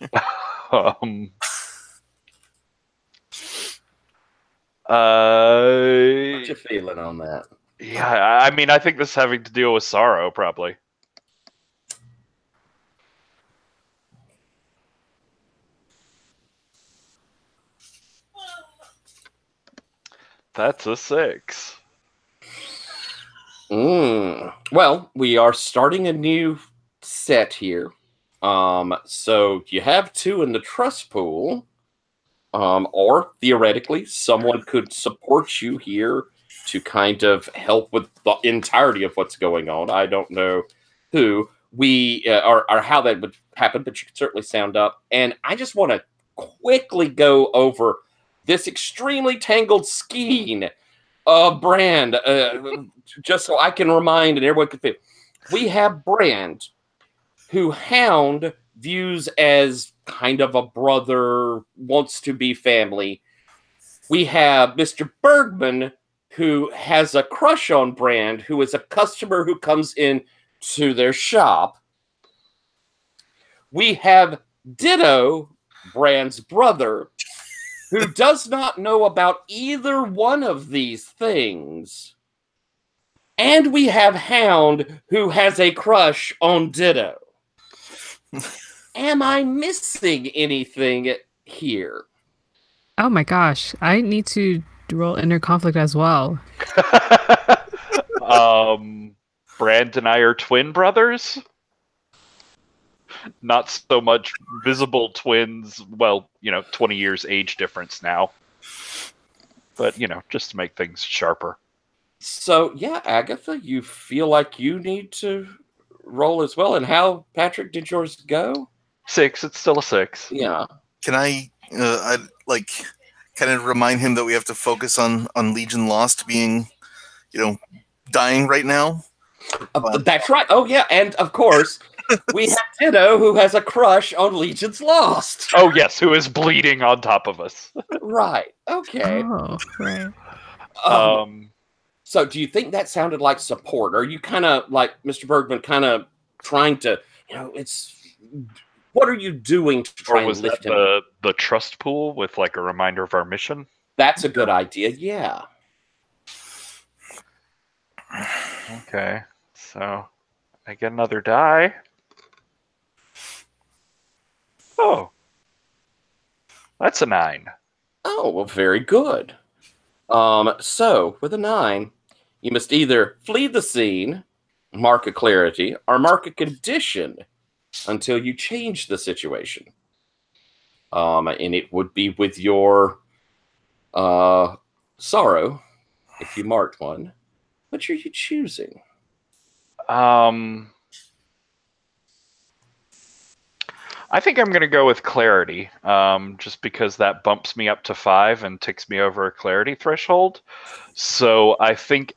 What you feeling on that? Yeah, I mean, I think this is having to deal with sorrow, probably. That's a 6. Well, we are starting a new set here. So you have 2 in the trust pool. Or theoretically, someone could support you here to kind of help with the entirety of what's going on. I don't know who or how that would happen, but you could certainly sound up. And I just want to quickly go over this extremely tangled skein of Brand, just so I can remind and everyone can feel. We have Brand, who Hound views as kind of a brother, wants to be family. We have Mr. Bergman, who has a crush on Brand, who is a customer who comes in to their shop. We have Ditto, Brand's brother, who does not know about either one of these things. And we have Hound, who has a crush on Ditto. Am I missing anything here? Oh my gosh, I need to roll inner conflict as well. Brand and I are twin brothers. Not so much visible twins. Well, 20 years age difference now. But, just to make things sharper. So, yeah, Agatha, you feel like you need to roll as well. And how, Patrick, did yours go? 6. It's still a 6. Yeah. Can I kind of remind him that we have to focus on Legion Lost being, dying right now? That's right. Oh, yeah. And, of course, we have Ditto, who has a crush on Legion's Lost. Oh, yes, who is bleeding on top of us. Right. Okay. Oh, right. So do you think that sounded like support? Or are you kind of like Mr. Bergman kind of trying to, what are you doing to try and lift him? The trust pool with like a reminder of our mission? That's a good idea, yeah. Okay, so I get another die. Oh, that's a 9. Oh, well, very good. So with a 9, you must either flee the scene, mark a clarity, or mark a condition until you change the situation. And it would be with your sorrow if you marked one. Which are you choosing? I think I'm going to go with clarity, just because that bumps me up to 5 and ticks me over a clarity threshold. So I think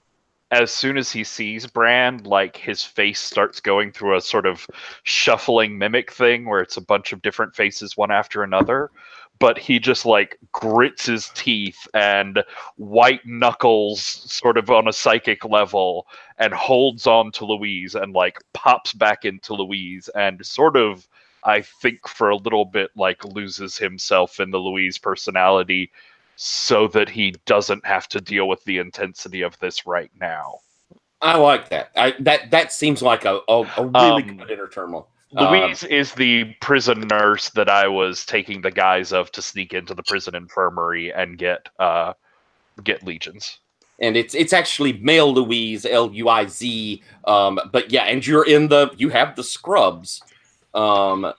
as soon as he sees Brand, like his face starts going through a sort of shuffling mimic thing where it's a bunch of different faces one after another. But he just like grits his teeth and white knuckles sort of on a psychic level and holds on to Louise and like pops back into Louise and sort of, I think for a little bit, like loses himself in the Louise personality so that he doesn't have to deal with the intensity of this right now. I like that. That seems like a really good inner turmoil. Louise is the prison nurse that I was taking the guise of to sneak into the prison infirmary and get legions. And it's actually male Louise, Luiz. But yeah, and you have the scrubs. So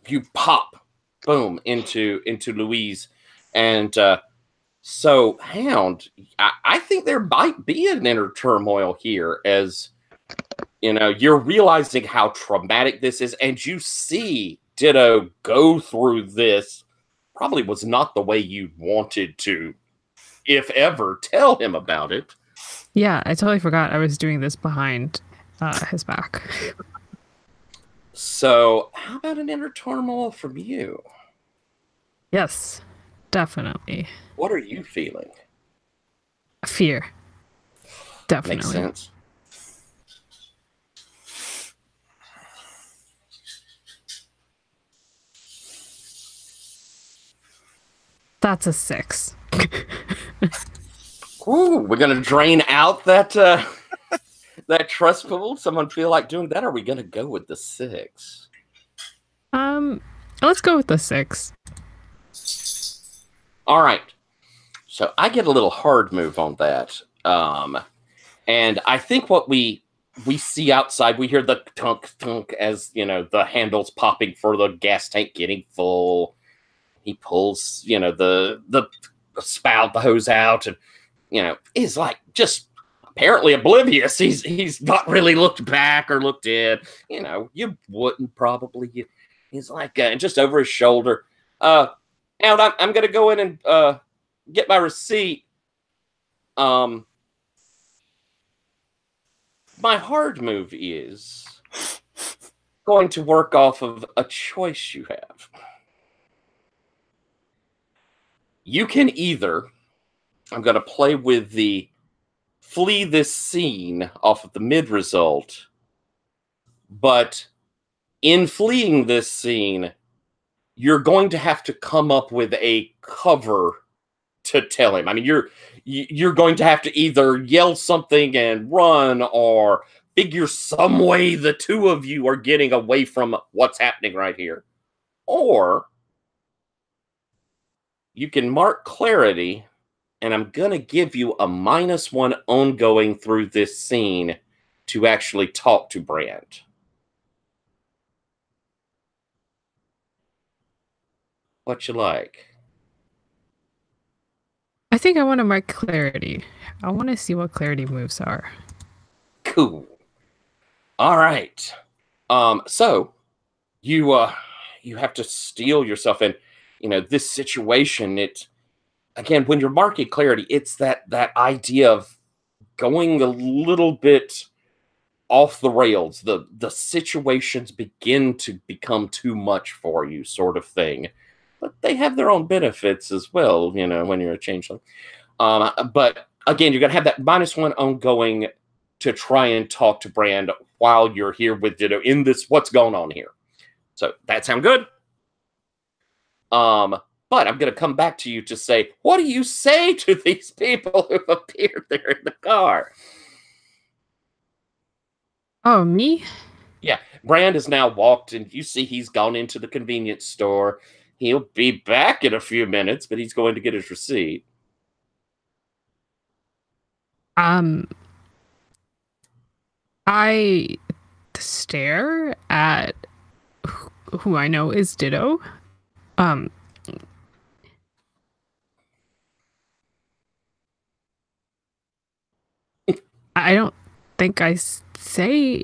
you pop, boom, into Louise, and so Hound. I think there might be an inner turmoil here, as you're realizing how traumatic this is, and you see Ditto go through this. Probably was not the way you wanted to, if ever, tell him about it. Yeah, I totally forgot I was doing this behind his back. So, how about an inner turmoil from you? Yes, definitely. What are you feeling? Fear. Definitely. Makes sense. That's a 6. Ooh, we're gonna drain out that that trust pool. Someone feel like doing that? Or are we gonna go with the 6? Let's go with the 6. All right. So I get a little hard move on that. And I think what we see outside, we hear the tunk tunk as the handles popping for the gas tank getting full. He pulls, the spout, the hose out, and is like just apparently oblivious. He's not really looked back or looked in. You wouldn't probably. He's like just over his shoulder. Now I'm gonna go in and get my receipt. My hard move is going to work off of a choice you have. You can either I'm going to play with the flee this scene off of the mid result. But in fleeing this scene, you're going to have to come up with a cover to tell him. I mean, you're going to have to either yell something and run, or figure some way the two of you are getting away from what's happening right here. Or you can mark clarity, and I'm going to give you a -1 ongoing through this scene to actually talk to Brand. What you like? I think I want to mark clarity. I want to see what clarity moves are. Cool. All right. So you have to steel yourself, and this situation. It again, when you're marking clarity, it's that idea of going a little bit off the rails. The situations begin to become too much for you, sort of thing. But they have their own benefits as well, when you're a changeling. But again, you're gonna have that -1 ongoing to try and talk to Brand while you're here with Ditto in this what's going on here. So that sound good? But I'm gonna come back to you to say, what do you say to these people who've appeared there in the car? Oh, me? Yeah, Brand has now walked, and you see he's gone into the convenience store. He'll be back in a few minutes, but he's going to get his receipt. I stare at who I know is Ditto. I don't think I say.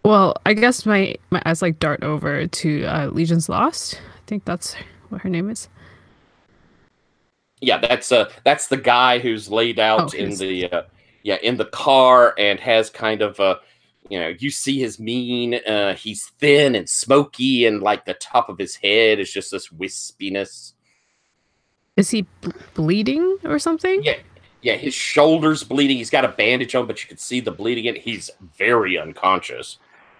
Well, I guess my eyes like dart over to Legion's Lost. I think that's what her name is. Yeah, that's the guy who's laid out Oh, in the in the car, and has kind of you see his mien. He's thin and smoky, and like the top of his head is just this wispiness. Is he bleeding or something? Yeah, his shoulder's bleeding. He's got a bandage on, but you can see the bleeding, and he's very unconscious.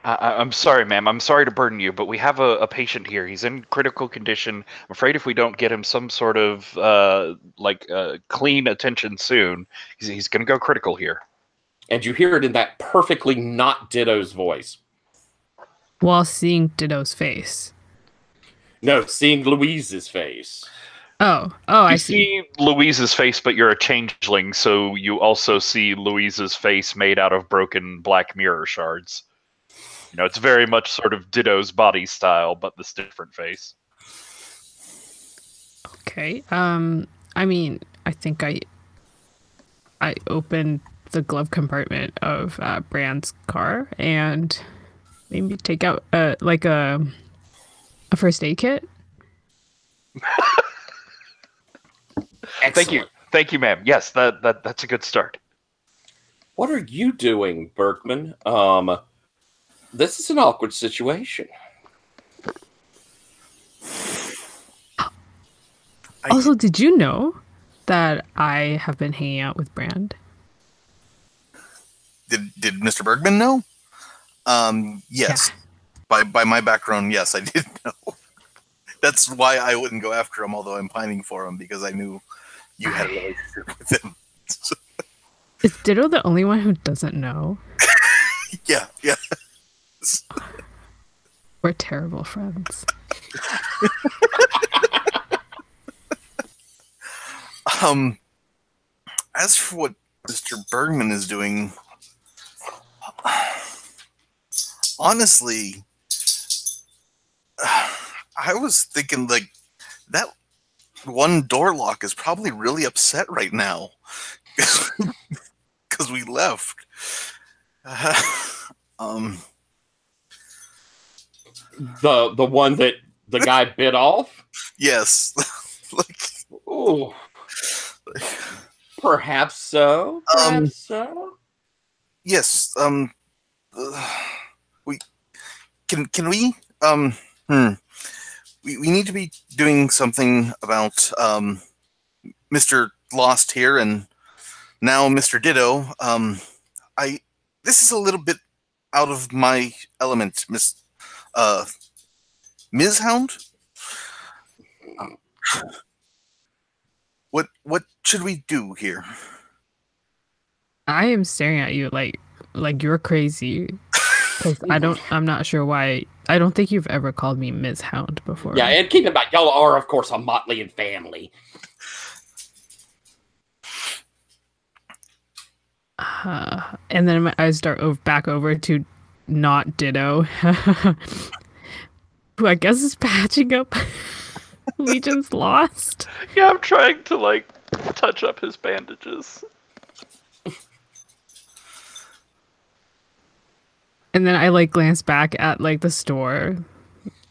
I'm sorry, ma'am. I'm sorry to burden you, but we have a patient here. He's in critical condition. I'm afraid if we don't get him some sort of clean attention soon, he's going to go critical here. And you hear it in that perfectly not Ditto's voice. While seeing Ditto's face. No, seeing Louise's face. I see Louise's face, but you're a changeling, so you also see Louise's face made out of broken black mirror shards. It's very much sort of Ditto's body style, but this different face. Okay. I mean, I think I opened the glove compartment of Brand's car and maybe take out a first aid kit. Thank you, ma'am. Yes, that's a good start. What are you doing, Berkman? This is an awkward situation. Also, did you know that I have been hanging out with Brand? Did Mr. Bergman know? Yes. Yeah. By my background, yes, I did know. That's why I wouldn't go after him, although I'm pining for him, because I knew you had a relationship with him. Is Ditto the only one who doesn't know? Yeah. We're terrible friends. As for what Mr. Bergman is doing, honestly, I was thinking like that one door lock is probably really upset right now because we left. The one that the guy bit off? Yes. Ooh. Perhaps so. Perhaps so. Yes. We can we we need to be doing something about Mr. lost here, and now Mr. Ditto. This is a little bit out of my element, Ms. Hound. What should we do here? I am staring at you like you're crazy. 'Cause I'm not sure why. I don't think you've ever called me Ms. Hound before. Yeah, and keep in mind, y'all are, of course, a motley and family. And then I start back over to not Ditto, who I guess is patching up Legion's lost. Yeah, I'm trying to like touch up his bandages. And then I like glance back at like the store.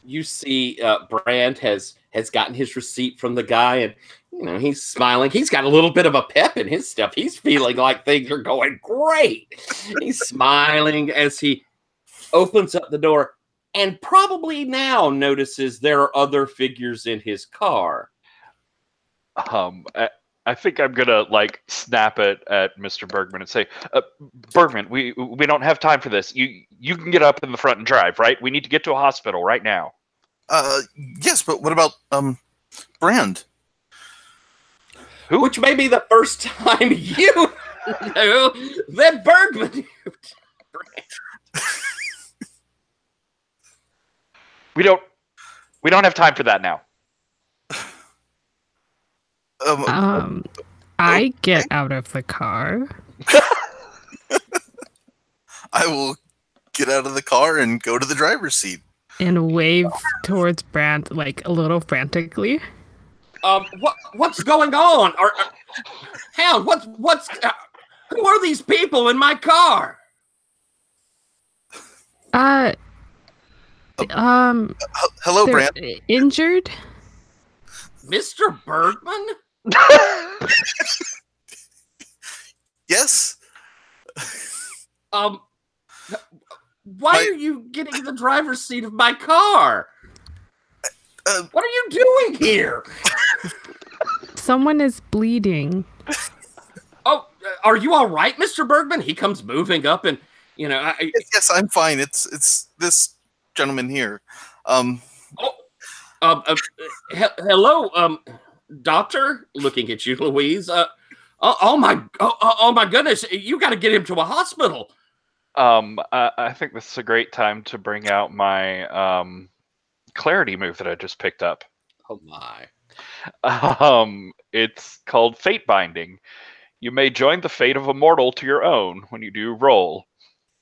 You see, Brand has gotten his receipt from the guy, and he's smiling. He's got a little bit of a pep in his step. He's feeling like things are going great. He's smiling as he opens up the door, and probably now notices there are other figures in his car. I think I'm gonna like snap it at Mr. Bergman and say, Bergman, we don't have time for this. You can get up in the front and drive, right? We need to get to a hospital right now. Yes, but what about Brand? Who? Which may be the first time you know that Bergman knew Brand. We don't have time for that now. I get out of the car. I will get out of the car and go to the driver's seat. And wave towards Brand like a little frantically. What's going on? Hound, what's who are these people in my car? Hello, Brand. Injured? Mr. Bergman? Yes. Why are you getting in the driver's seat of my car? What are you doing here? Someone is bleeding. Oh, are you all right, Mr. Bergman? He comes moving up, and yes, I'm fine. It's this gentleman here. Hello, doctor. Looking at you, Louise. Oh my goodness! You got to get him to a hospital. I think this is a great time to bring out my clarity move that I just picked up. Oh my! It's called Fate Binding. You may join the fate of a mortal to your own when you do roll.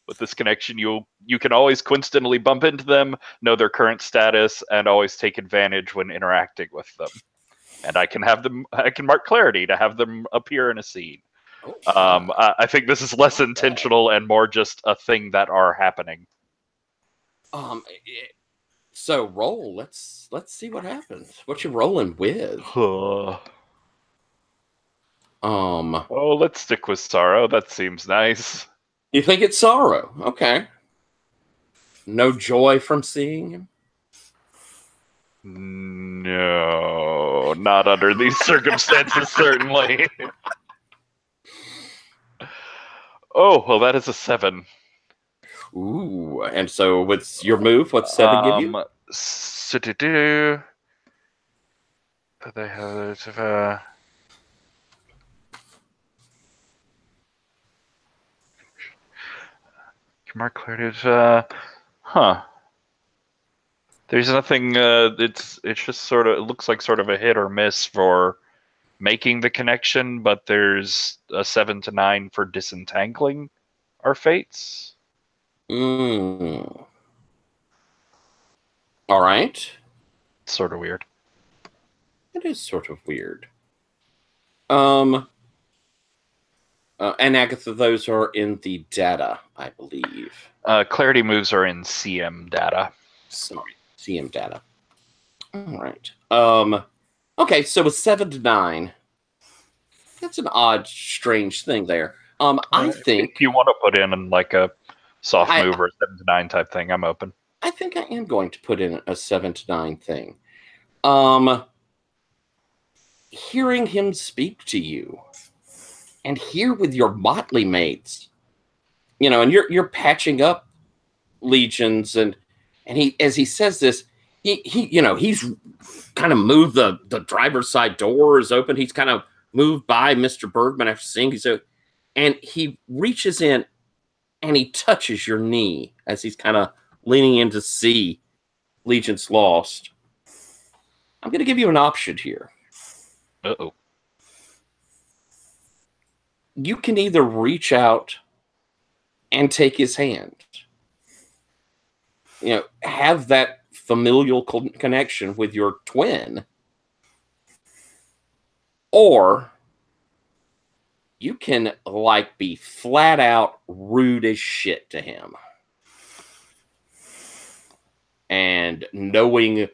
With this connection, you can always coincidentally bump into them, know their current status, and always take advantage when interacting with them. And I can mark clarity to have them appear in a scene. I think this is less intentional and more just a thing that are happening. So roll. Let's see what happens. What you rolling with? Let's stick with sorrow. That seems nice. You think it's sorrow? Okay. No joy from seeing him? No, not under these circumstances, certainly. Oh, well, that is a 7. Ooh, and so what's your move? What's 7 give you? They have mark clarity. There's nothing. It's just sort of. It looks like sort of a hit or miss for making the connection, but there's a 7 to 9 for disentangling our fates. All right. Sort of weird. It is sort of weird. And Agatha, those are in the data, I believe. Clarity moves are in CM data. Sorry, CM data. All right. Okay, so with 7 to 9, that's an odd, strange thing there. I think if you want to put in like a soft move or a 7 to 9 type thing, I'm open. I think I am going to put in a 7 to 9 thing. hearing him speak to you, and here with your motley mates, you know, and you're patching up legions, and he, as he says this, he you know, he's kind of moved the driver's side door is open. He's kind of moved by Mr. Bergman after seeing so, and he reaches in and he touches your knee as he's kind of leaning in to see Legion's Lost. I'm going to give you an option here. Uh-oh. You can either reach out and take his hand, you know, have that familial connection with your twin, or you can like be flat out rude as shit to him. And knowing,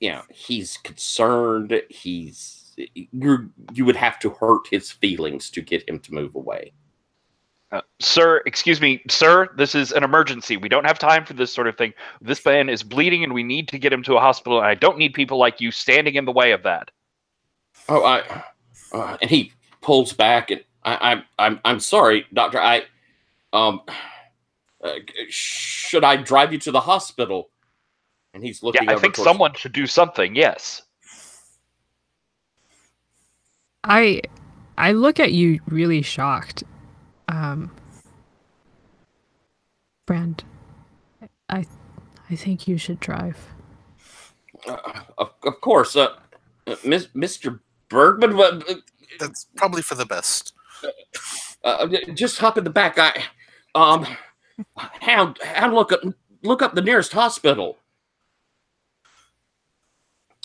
you know, he's concerned, you would have to hurt his feelings to get him to move away. Sir, excuse me, sir, this is an emergency. We don't have time for this sort of thing. This man is bleeding and we need to get him to a hospital, and I don't need people like you standing in the way of that. Oh, and he pulls back, and I'm sorry, doctor. Should I drive you to the hospital? And he's looking. Yeah, I think someone should do something. Yes. I look at you really shocked. Brand, I think you should drive. Of course, Mr. Bergman. That's probably for the best. Just hop in the back. Hound, look up the nearest hospital.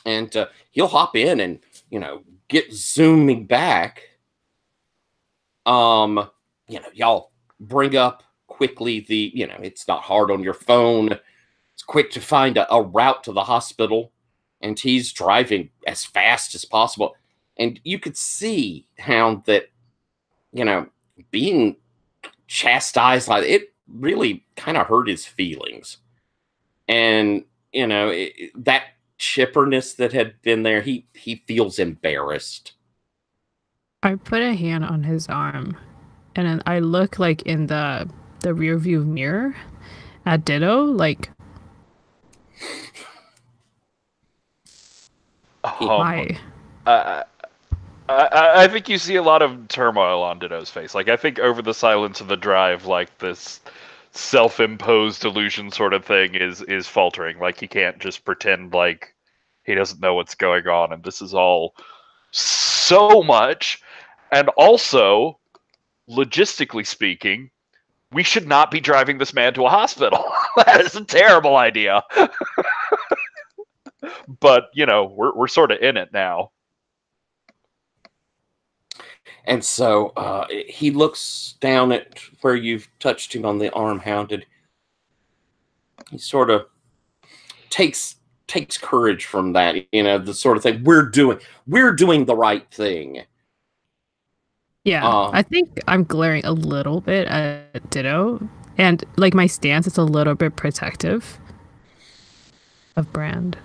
And he'll hop in and, you know, get zooming back. You know, y'all bring up quickly the, you know, it's not hard on your phone. It's quick to find a route to the hospital. And he's driving as fast as possible. And you could see, Hound, that, you know, being chastised like it really kind of hurt his feelings. And, you know, that chipperness that had been there, he feels embarrassed. I put a hand on his arm, and then I look like in the rear view mirror at Ditto, like, why? I think you see a lot of turmoil on Ditto's face. Like, I think over the silence of the drive, like, this self-imposed delusion sort of thing is faltering. Like, he can't just pretend like he doesn't know what's going on, and this is all so much. And also, logistically speaking, we should not be driving this man to a hospital. That is a terrible idea. But, you know, we're sort of in it now. And so he looks down at where you've touched him on the arm, Hounded. He sort of takes courage from that, you know, the sort of thing we're doing the right thing. Yeah, I think I'm glaring a little bit at Ditto, and like my stance is a little bit protective of Brand.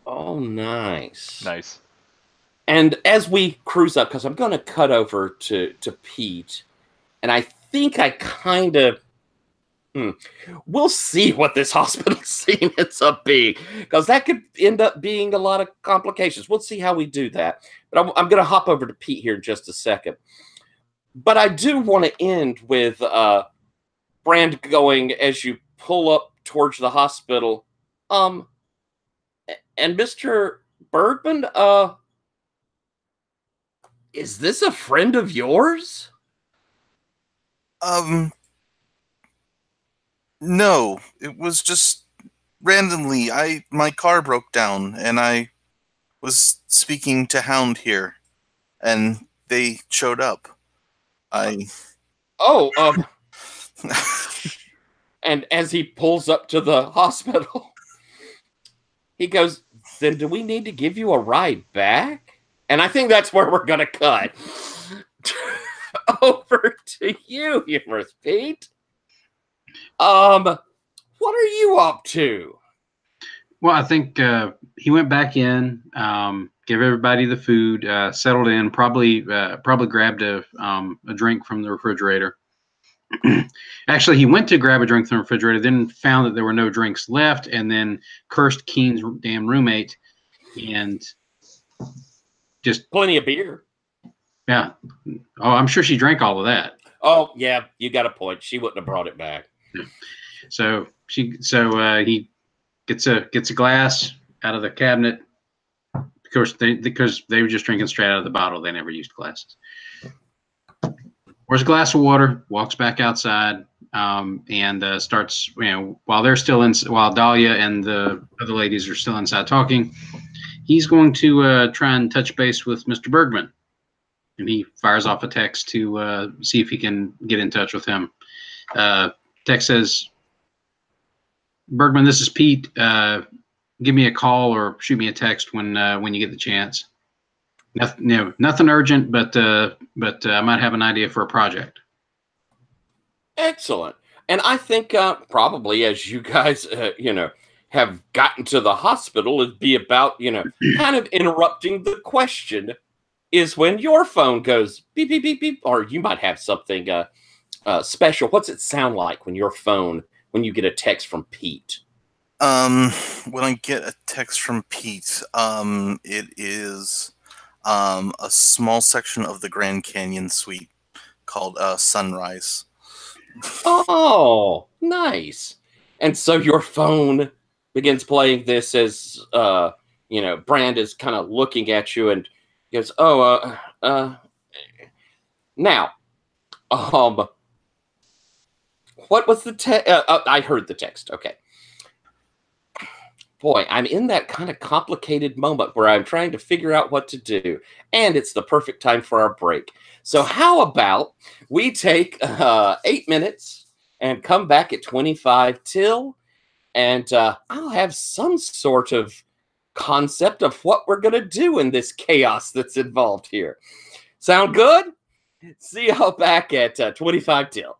Oh, nice. Nice. And as we cruise up, because I'm going to cut over to Pete, and I think I kind of, we'll see what this hospital scene ends up being, because that could end up being a lot of complications. We'll see how we do that. But I'm going to hop over to Pete here in just a second. But I do want to end with Brand going as you pull up towards the hospital. And Mr. Bergman, is this a friend of yours? No, it was just randomly. My car broke down, and I was speaking to Hound here, and they showed up. And as he pulls up to the hospital, he goes, "Then do we need to give you a ride back?" And I think that's where we're going to cut. Over to you, Humorous Pete. What are you up to? Well, I think he went back in. give everybody the food, settled in, probably grabbed a drink from the refrigerator. Actually, he went to grab a drink from the refrigerator, then found that there were no drinks left, and then cursed Keen's damn roommate, and just Plenty of beer. yeah. Oh, I'm sure she drank all of that. Oh yeah, you got a point. She wouldn't have brought it back. So he gets a glass out of the cabinet. Of course, because they were just drinking straight out of the bottle. They never used glasses. Pours a glass of water, walks back outside, and starts. While they're still in, while Dahlia and the other ladies are still inside talking, he's going to try and touch base with Mr. Bergman, and he fires off a text to see if he can get in touch with him. Text says, "Bergman, this is Pete. Give me a call or shoot me a text when you get the chance. Nothing urgent, but I might have an idea for a project." Excellent. And I think probably as you guys, have gotten to the hospital, it'd be about, kind of interrupting the question is when your phone goes beep, beep, beep, beep, or you might have something special. What's it sound like when when you get a text from Pete? When I get a text from Pete, it is a small section of the Grand Canyon Suite called Sunrise. Oh, nice. And so your phone begins playing this as Brand is kind of looking at you and goes, "Oh, now, what was the text? I heard the text. Okay. Boy, I'm in that kind of complicated moment where I'm trying to figure out what to do, and it's the perfect time for our break. So how about we take 8 minutes and come back at 25 till, and I'll have some sort of concept of what we're going to do in this chaos that's involved here. Sound good? See y'all back at 25 till.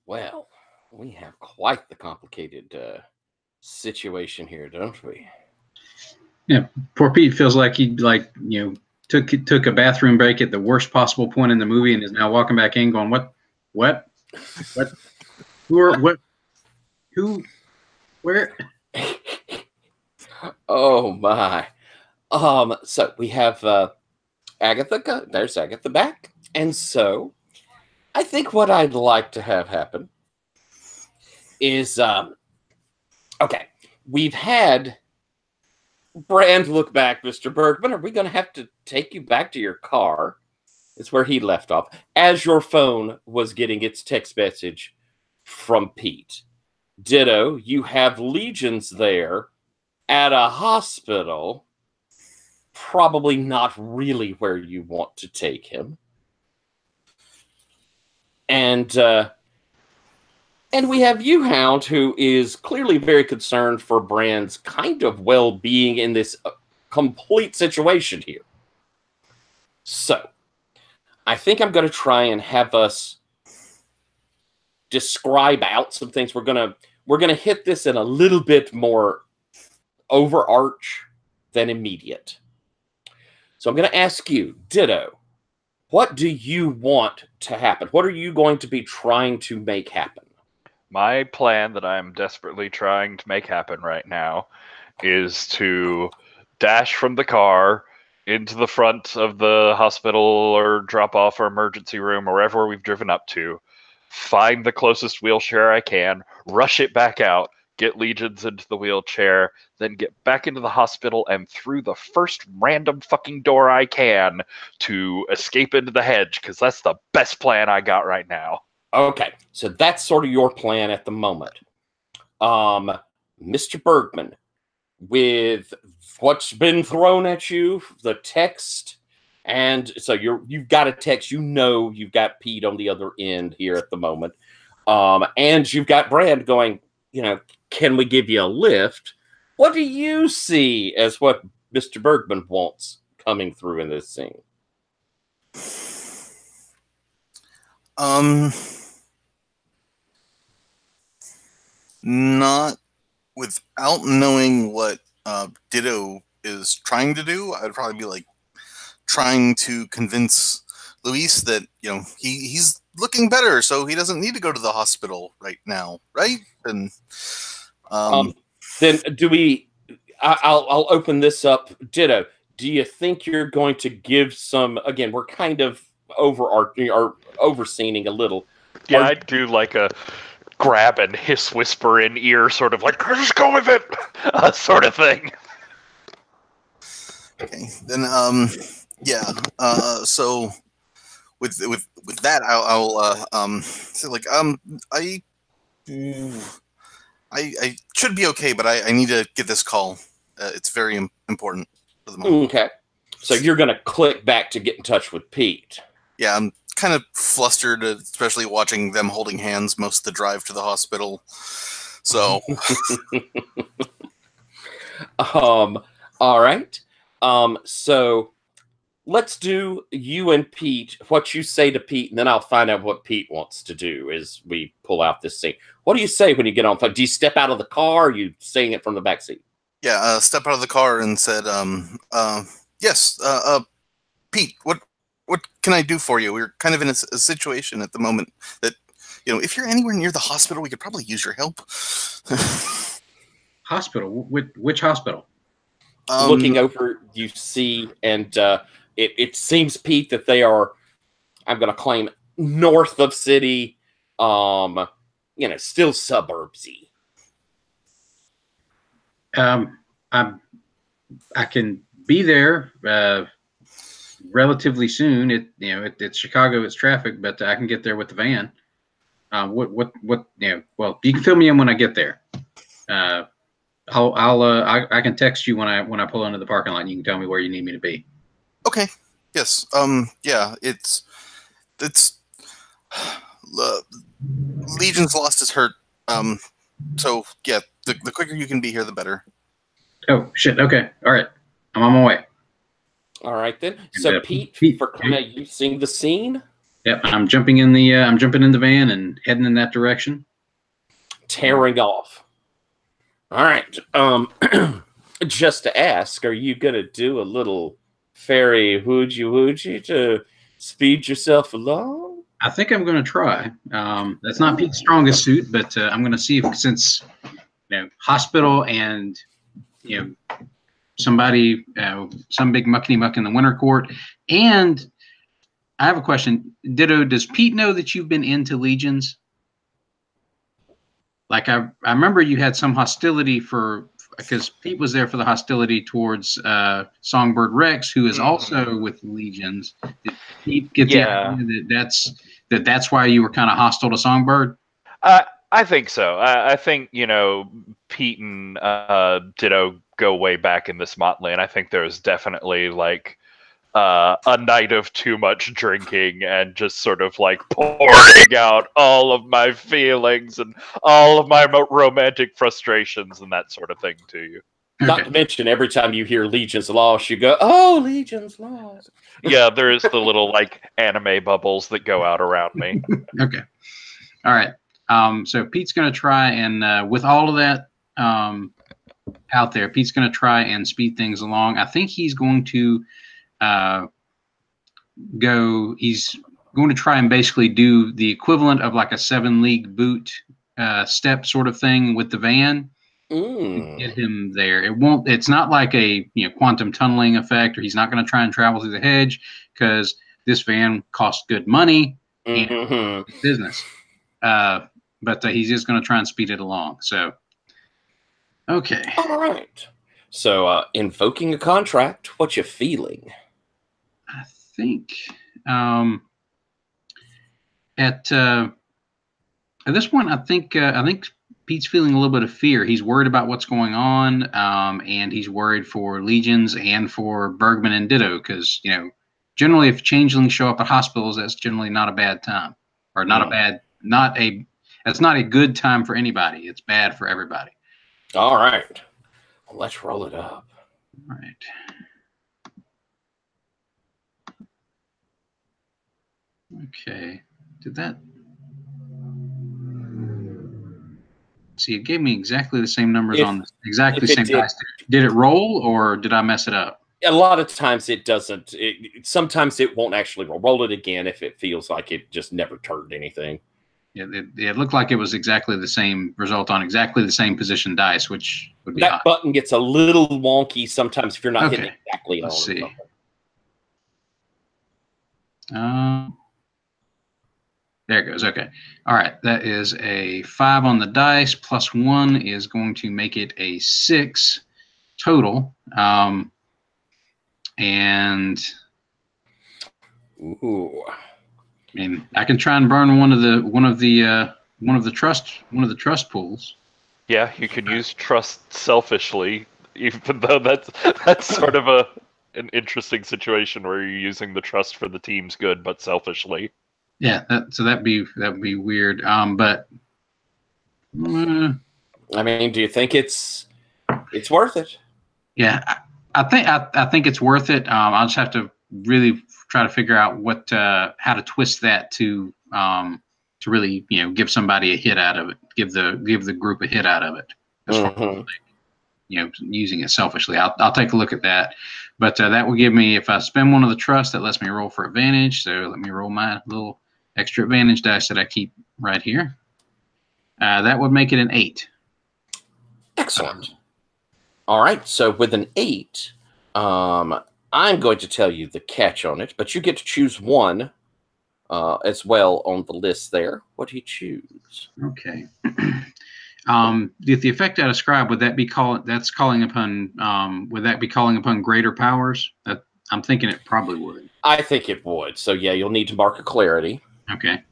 Well, we have quite the complicated situation here, don't we? Yeah, poor Pete feels like he took a bathroom break at the worst possible point in the movie and is now walking back in going, what, who, where? Oh my. So we have Agatha. There's Agatha back, and so I think what I'd like to have happen is okay. We've had Brand look back, Mr. Bergman. Are we going to have to take you back to your car? It's where he left off as your phone was getting its text message from Pete. Ditto, you have legions there at a hospital. Probably not really where you want to take him. And we have you, Hound, who is clearly very concerned for Brand's kind of well-being in this complete situation here. So, I think I'm going to try and have us describe out some things. We're going to hit this in a little bit more overarch than immediate. So I'm going to ask you, Ditto, what do you want to happen? What are you going to be trying to make happen? My plan that I'm desperately trying to make happen right now is to dash from the car into the front of the hospital or drop off or emergency room or wherever we've driven up to, find the closest wheelchair I can, rush it back out, get Legions into the wheelchair, then get back into the hospital and through the first random fucking door I can to escape into the hedge, because that's the best plan I got right now. Okay, so that's sort of your plan at the moment. Mr. Bergman, with what's been thrown at you, the text, and so you've got a text, you've got Pete on the other end here at the moment. And you've got Brand going, can we give you a lift? What do you see as what Mr. Bergman wants coming through in this scene? Not without knowing what Ditto is trying to do, I'd probably be like trying to convince Luis that he's looking better, so he doesn't need to go to the hospital right now, right? And then do we? I'll open this up. Ditto, do you think you're going to give some? Again, we're kind of overarching or overseeing a little. Yeah, I'd do like a grab and hiss, whisper in ear, sort of like just go with it, sort of thing. Okay, then yeah. So with that, I'll say like I should be okay, but I need to get this call. It's very important for the moment. Okay, so you're going to click back to get in touch with Pete. Yeah, I'm kind of flustered, especially watching them holding hands most of the drive to the hospital. So, all right. So let's do you and Pete, what you say to Pete, and then I'll find out what Pete wants to do as we pull out this scene. What do you say when you get on? Do you step out of the car? Or are you saying it from the back seat? Yeah, step out of the car and said, yes, Pete, what can I do for you? We're kind of in a situation at the moment that, if you're anywhere near the hospital, we could probably use your help. Hospital? Which hospital? Looking over, you see, and it seems, Pete, that they are, I'm going to claim, north of city, still suburbsy. I can be there relatively soon. It's Chicago, it's traffic, but I can get there with the van. Well, you can fill me in when I get there. I can text you when I pull into the parking lot, and you can tell me where you need me to be. Okay. Yes. Yeah. It's Legion's lost his hurt. So yeah, the quicker you can be here, the better. Oh shit. Okay. All right. I'm on my way. All right then. So Pete, for kind of using the scene. Yep, I'm jumping in the van and heading in that direction. Tearing off. All right. Just to ask, are you gonna do a little fairy hooji to speed yourself along? I think I'm going to try. That's not Pete's strongest suit, but I'm going to see if, since hospital and somebody, some big muckety muck in the winter court. And I have a question. Ditto, does Pete know that you've been into legions? Like I remember you had some hostility because Pete was there for the hostility towards Songbird Rex, who is also with legions. Did Pete get the idea that that's why you were kind of hostile to Songbird? I think so. I think, Pete and Ditto go way back in this motley, and I think there's definitely like a night of too much drinking and just sort of like pouring out all of my feelings and all of my romantic frustrations and that sort of thing to you. Not to mention, every time you hear Legion's lost, you go, "Oh, Legion's lost." Yeah, there is the little like anime bubbles that go out around me. Okay. All right. So Pete's going to try and with all of that out there, Pete's going to try and speed things along. I think he's going to he's going to try and basically do the equivalent of like a 7-league boot step sort of thing with the van. To get him there. It's not like a quantum tunneling effect, or he's not going to try and travel through the hedge, because this van costs good money and business. But he's just going to try and speed it along. So, okay. All right. So, invoking a contract, what you feeling? I think at this point, I think Pete's feeling a little bit of fear. He's worried about what's going on, and he's worried for legions and for Bergman and Ditto, because generally, if changelings show up at hospitals, that's generally not a bad time, or that's not a good time for anybody. It's bad for everybody. All right. Well, let's roll it up. All right. Okay. Did that? See, it gave me exactly the same numbers on this. Exactly the same dice. Did it roll, or did I mess it up? A lot of times it doesn't. Sometimes it won't actually roll. Roll it again if it feels like it just never turned anything. Yeah, it looked like it was exactly the same result on exactly the same position dice, which would be that button gets a little wonky sometimes if you're not hitting exactly. Let's see. There it goes. Okay. All right. That is a 5 on the dice. Plus 1 is going to make it a 6 total. And ooh. I mean, I can try and burn one of the trust pools. Yeah, you can use trust selfishly, even though that's sort of an interesting situation where you're using the trust for the team's good, but selfishly. Yeah, so that'd be weird. But I mean, do you think it's worth it? Yeah, I think it's worth it. I'll just have to really try to figure out how to twist that to really give somebody a hit out of it, give the group a hit out of it. As far as, using it selfishly. I'll take a look at that. But that will give me, if I spend one of the trust, that lets me roll for advantage. So let me roll my little extra advantage dice that I keep right here. That would make it an 8. Excellent. All right. So with an 8, I'm going to tell you the catch on it, but you get to choose one as well on the list there. What do you choose? Okay. The effect I described, would that be calling upon greater powers? I'm thinking it probably would. I think it would. So yeah, you'll need to mark a clarity. Okay.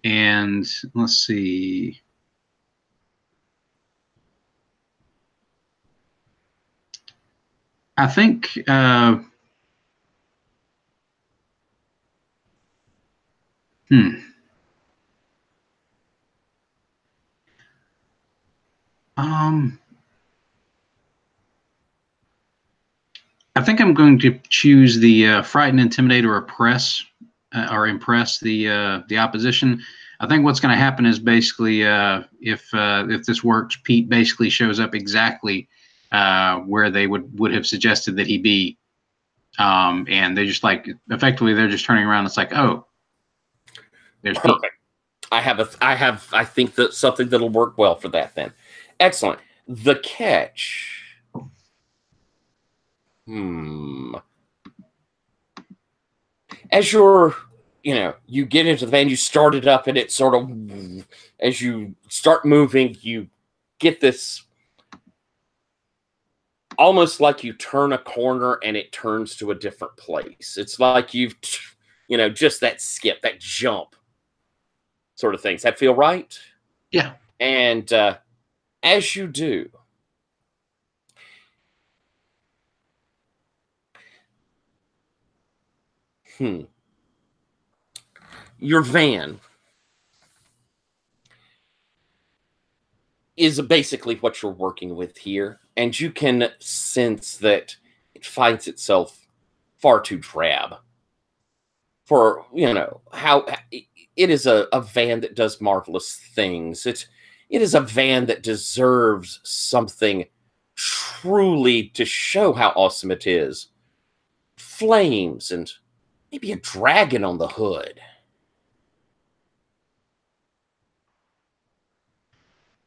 And let's see. I think I think I'm going to choose the Frighten, Intimidate, or Oppress or impress the opposition. I think what's going to happen is basically if this works, Pete basically shows up exactly where they would have suggested that he be, and they just like effectively they're just turning around. It's like, oh, there's Perfect. Pete. I think that something that'll work well for that then. Excellent. The catch. As you're, you get into the van, you start it up, and it sort of, as you start moving, you get this almost like you turn a corner and it turns to a different place. It's like you've, just that skip, that jump sort of things. That feel right? Yeah. And as you do, your van is basically what you're working with here, and you can sense that it finds itself far too drab for, how it is a van that does marvelous things. It is a van that deserves something truly to show how awesome it is. Flames and maybe a dragon on the hood.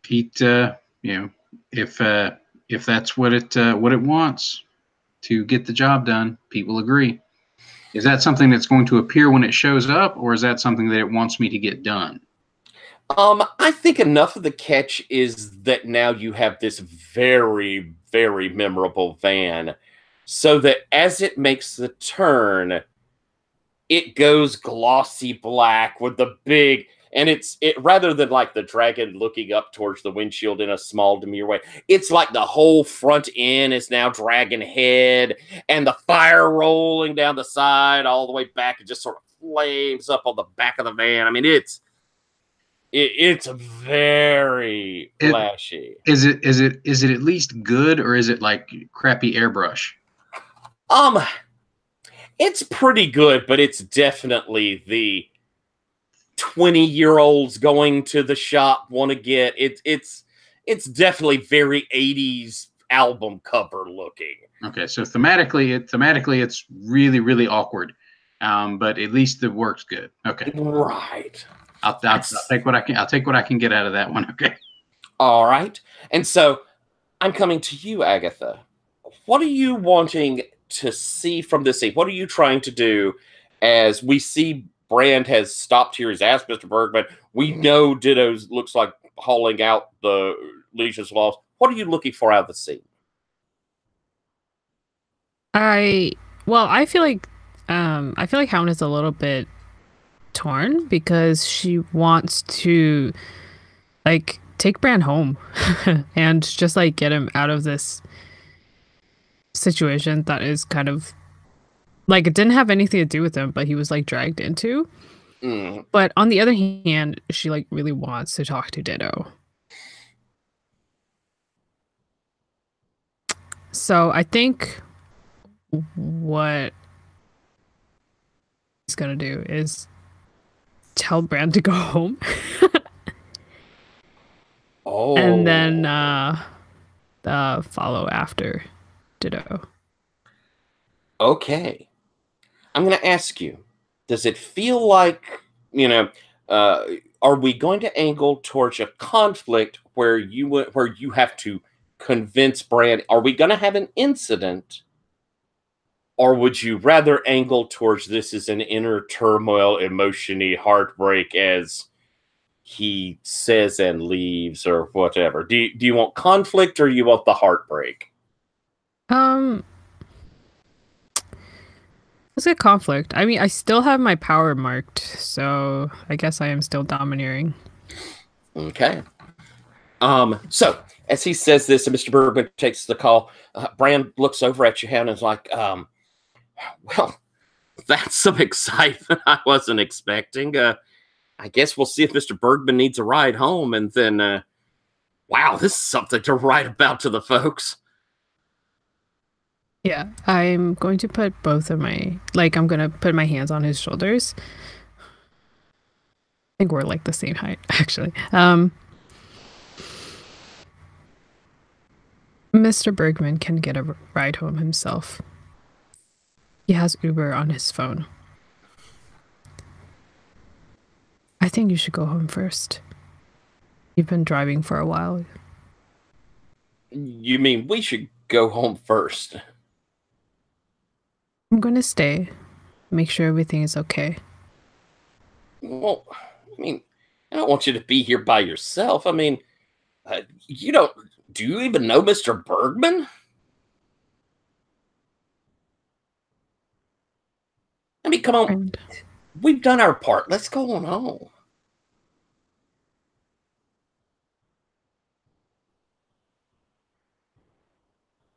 Pete, if that's what it wants to get the job done, Pete will agree. Is that something that's going to appear when it shows up, or is that something that it wants me to get done? I think enough of the catch is that now you have this very, very memorable van, so that as it makes the turn, it goes glossy black with the big, and it rather than like the dragon looking up towards the windshield in a small demure way, it's like the whole front end is now dragon head, and the fire rolling down the side all the way back, and just sort of flames up on the back of the van. I mean, it's very flashy. Is it at least good, or is it like crappy airbrush? It's pretty good, but it's definitely the 20-year-olds going to the shop want to get. It's definitely very 80s album cover looking. Okay, so thematically it's really, really awkward, but at least the work's good. Okay, right. I'll take what I can. I'll take what I can get out of that one. Okay. All right, and so I'm coming to you, Agatha. What are you wanting to see from this scene? What are you trying to do as we see Brand has stopped here? He's asked Mr. Bergman. We know Ditto looks like hauling out the Legion's Lost. What are you looking for out of the scene? I feel like Hound is a little bit torn because she wants to like take Brand home and just like get him out of this situation that is kind of like it didn't have anything to do with him, but he was like dragged into. But on the other hand, she like really wants to talk to Ditto. So I think what he's gonna do is tell Brand to go home. Oh. And then follow after Ditto. Okay. I'm going to ask you, does it feel like, are we going to angle towards a conflict where you have to convince Brand? Are we going to have an incident? Or would you rather angle towards this as an inner turmoil, emotion-y heartbreak as he says and leaves or whatever? Do you want conflict or you want the heartbreak? Let's get conflict. I mean, I still have my power marked, so I guess I am still domineering. Okay. So as he says this, and Mr. Bergman takes the call, Brand looks over at you and is like, well, that's some excitement I wasn't expecting. I guess we'll see if Mr. Bergman needs a ride home, and then, wow, this is something to write about to the folks. Yeah, I'm going to put both of my, like, I'm going to put my hands on his shoulders. I think we're like the same height, actually. Mr. Bergman can get a ride home himself. He has Uber on his phone. I think you should go home first. You've been driving for a while. You mean we should go home first? I'm going to stay, make sure everything is okay. Well, I mean, I don't want you to be here by yourself. I mean, you don't. Do you even know Mr. Bergman? I mean, come on. And We've done our part. Let's go on home.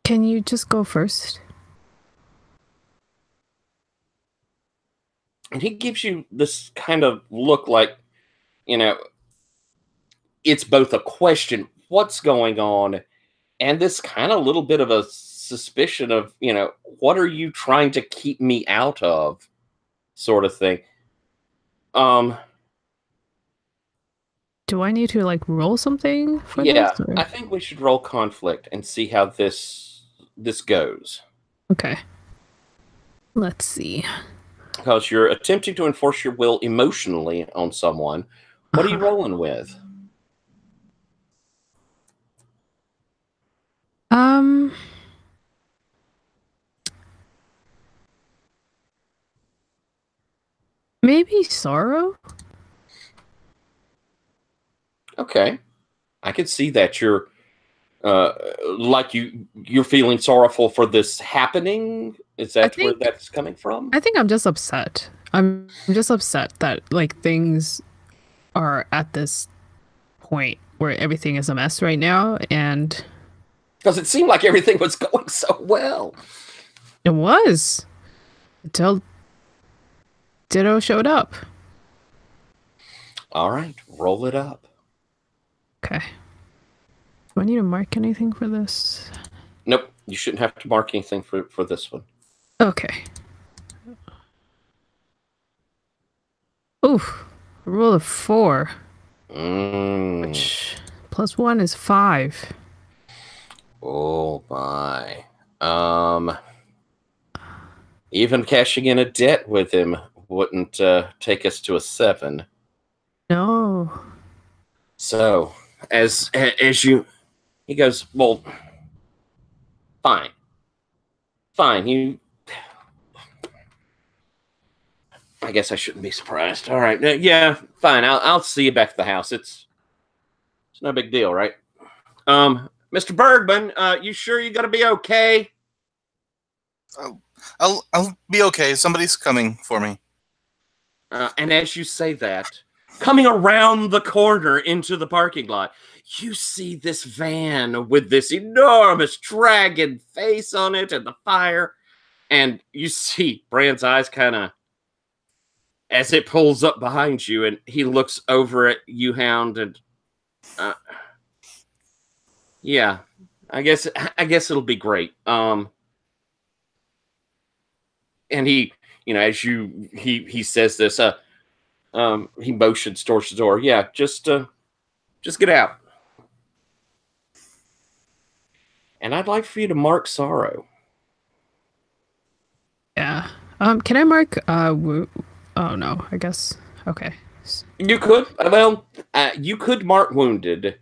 can you just go first? And he gives you this kind of look like, you know, it's both a question, what's going on, and this kind of little bit of a suspicion of, what are you trying to keep me out of, sort of thing. Do I need to like roll something for Yeah, this? Or? I think we should roll conflict and see how this goes. Okay. Let's see. Because you're attempting to enforce your will emotionally on someone. What are you rolling with? Maybe sorrow? Okay. I could see that you're like you're feeling sorrowful for this happening. Is that where that's coming from? I think I'm just upset. I'm just upset that like things are at this point where everything is a mess right now, and because it seemed like everything was going so well. It was until Ditto showed up. All right, roll it up. Okay. Do I need to mark anything for this? Nope, you shouldn't have to mark anything for this one. Okay. Oof. I rolled a 4. Which +1 is 5. Oh my. Even cashing in a debt with him wouldn't take us to a 7. No. So, as you, he goes, well, fine, you. I guess I shouldn't be surprised. All right, yeah, fine. I'll see you back at the house. It's no big deal, right? Mr. Bergman, you sure you're gonna be okay? I'll be okay. Somebody's coming for me. And as you say that, coming around the corner into the parking lot, you see this van with this enormous dragon face on it and the fire. And you see Brand's eyes kind of, as it pulls up behind you, and he looks over at you, Hound, and yeah, I guess it'll be great. And he, as he says this, he motions towards the door. Yeah, just get out. And I'd like for you to mark sorrow. Yeah. Can I mark oh no, I guess. Okay. You could. Well, you could mark wounded.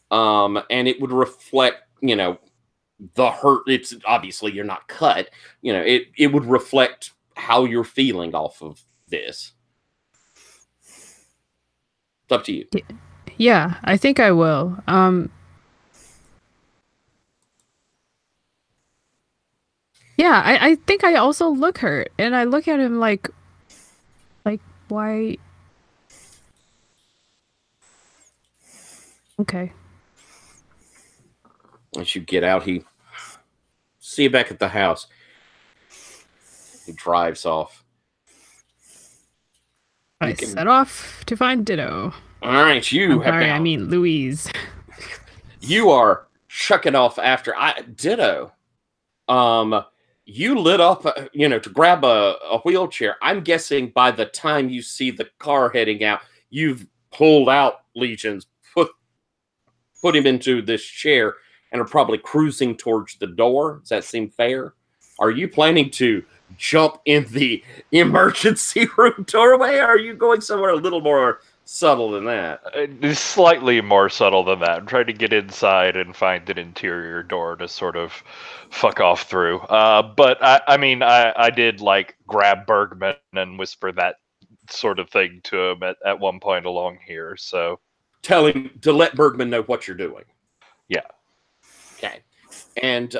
And it would reflect, the hurt. It's obviously you're not cut. It would reflect how you're feeling off of this. It's up to you. Yeah, I think I will. Yeah, I think I also look hurt, and I look at him like why? Okay. As you get out, he see you back at the house. He drives off. I set off to find Ditto. All right, I mean Louise. You are shucking off after Ditto. You lit up, to grab a wheelchair. I'm guessing by the time you see the car heading out, you've pulled out Legions, put him into this chair, and are probably cruising towards the door. Does that seem fair? Are you planning to jump in the emergency room doorway, or are you going somewhere a little more subtle than that? It's slightly more subtle than that. I'm trying to get inside and find an interior door to sort of fuck off through. But I did like grab Bergman and whisper that sort of thing to him at one point along here. So tell him to let Bergman know what you're doing. Yeah. Okay. And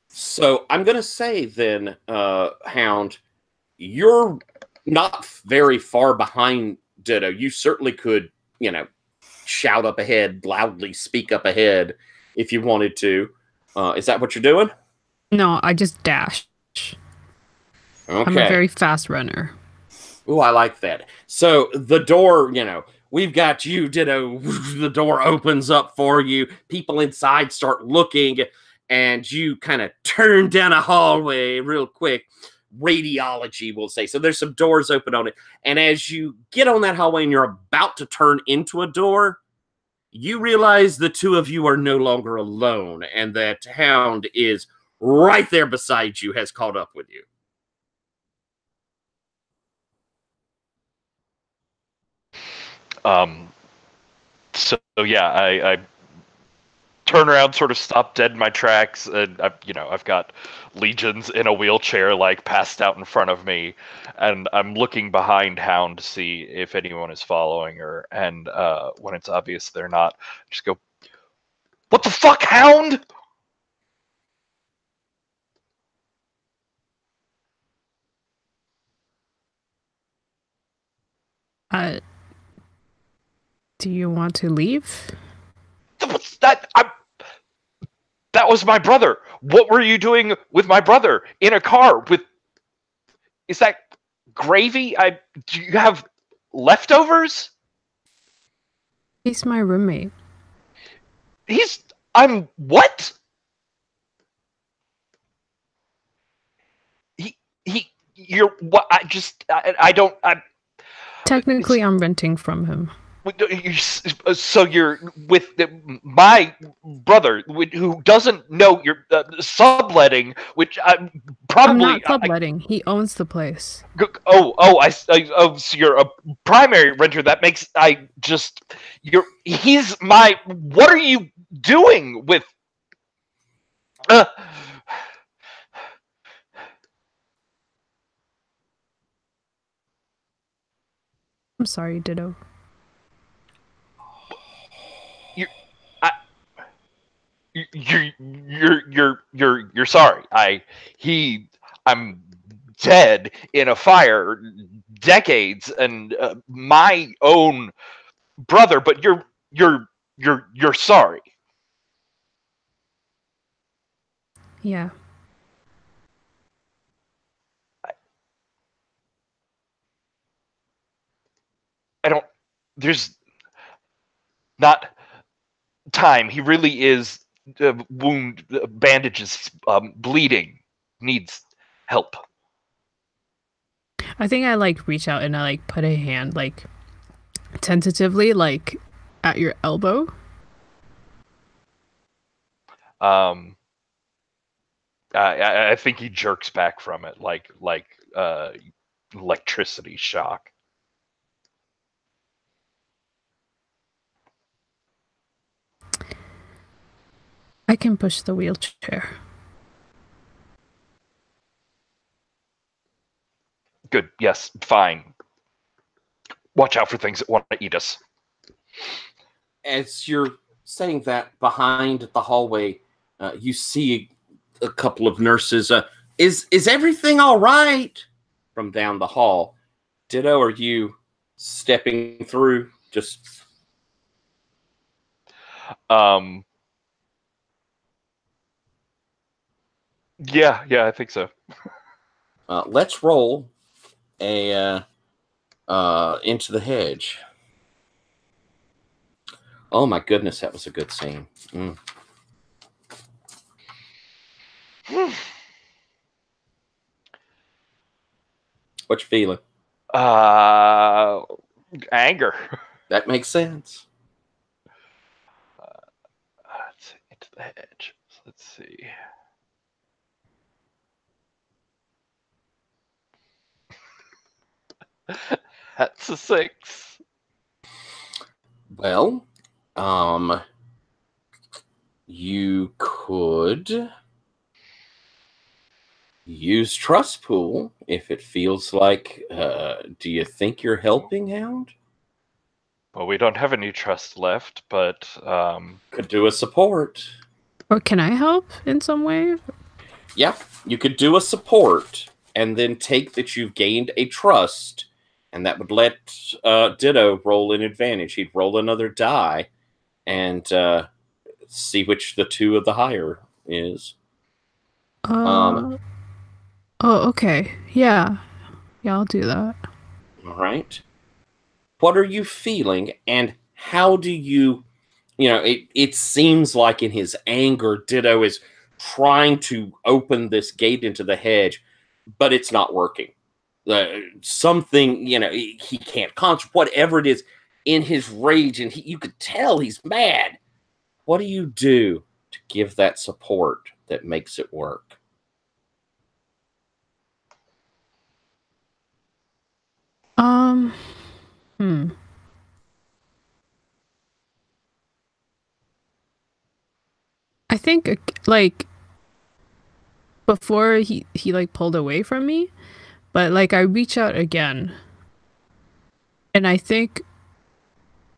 so I'm going to say then, Hound, you're not very far behind Ditto. You certainly could, shout up ahead, loudly speak up ahead if you wanted to. Is that what you're doing? No, I just dash. Okay. I'm a very fast runner. Ooh, I like that. So the door, we've got you, Ditto. The door opens up for you. People inside start looking, and you kind of turn down a hallway real quick. Radiology, we'll say. So there's some doors open on it. And as you get on that hallway and you're about to turn into a door, you realize the two of you are no longer alone, and that Hound is right there beside you, has caught up with you. So yeah, I turn around, sort of stop dead in my tracks, and I've got Legions in a wheelchair, like passed out in front of me, and I'm looking behind Hound to see if anyone is following her. And when it's obvious they're not, I just go, "What the fuck, Hound?" Do you want to leave? What's that? That was my brother. What were you doing with my brother in a car with? Is that gravy? Do you have leftovers? He's my roommate. I'm what? You're what? I don't. Technically, I'm renting from him. So you're with my brother, who doesn't know you're subletting, which I'm probably. I'm not subletting. He owns the place. So you're a primary renter. That makes he's my. What are you doing with? I'm sorry, Ditto. You're sorry. I'm dead in a fire decades, and my own brother, but you're sorry. Yeah. There's not time. He really is wound, bandages, bleeding, needs help. I think I reach out and I put a hand tentatively at your elbow. I think he jerks back from it like electricity shock. I can push the wheelchair. Good. Yes. Fine. Watch out for things that want to eat us. As you're saying that, behind the hallway, you see a couple of nurses. Is everything all right? From down the hall. Ditto, are you stepping through? Just. Yeah, I think so. Let's roll a Into the Hedge. Oh my goodness, that was a good scene. What you feeling? Anger. That makes sense. Let's see, into the hedge. Let's see. That's a 6. Well, you could use trust pool if it feels like. Do you think you're helping, Hound? Well, we don't have any trust left, but Could do a support. Or can I help in some way? Yeah, you could do a support and then take that you've gained a trust, and that would let Ditto roll an advantage. He'd roll another die and see which the two of the higher is. Oh, okay. Yeah. Yeah, I'll do that. All right. What are you feeling, and how do you, it seems like in his anger, Ditto is trying to open this gate into the hedge, but it's not working. Something, he can't concentrate, whatever it is in his rage, and you could tell he's mad. What do you do to give that support that makes it work? I think like before he like pulled away from me, but like I reach out again, and I think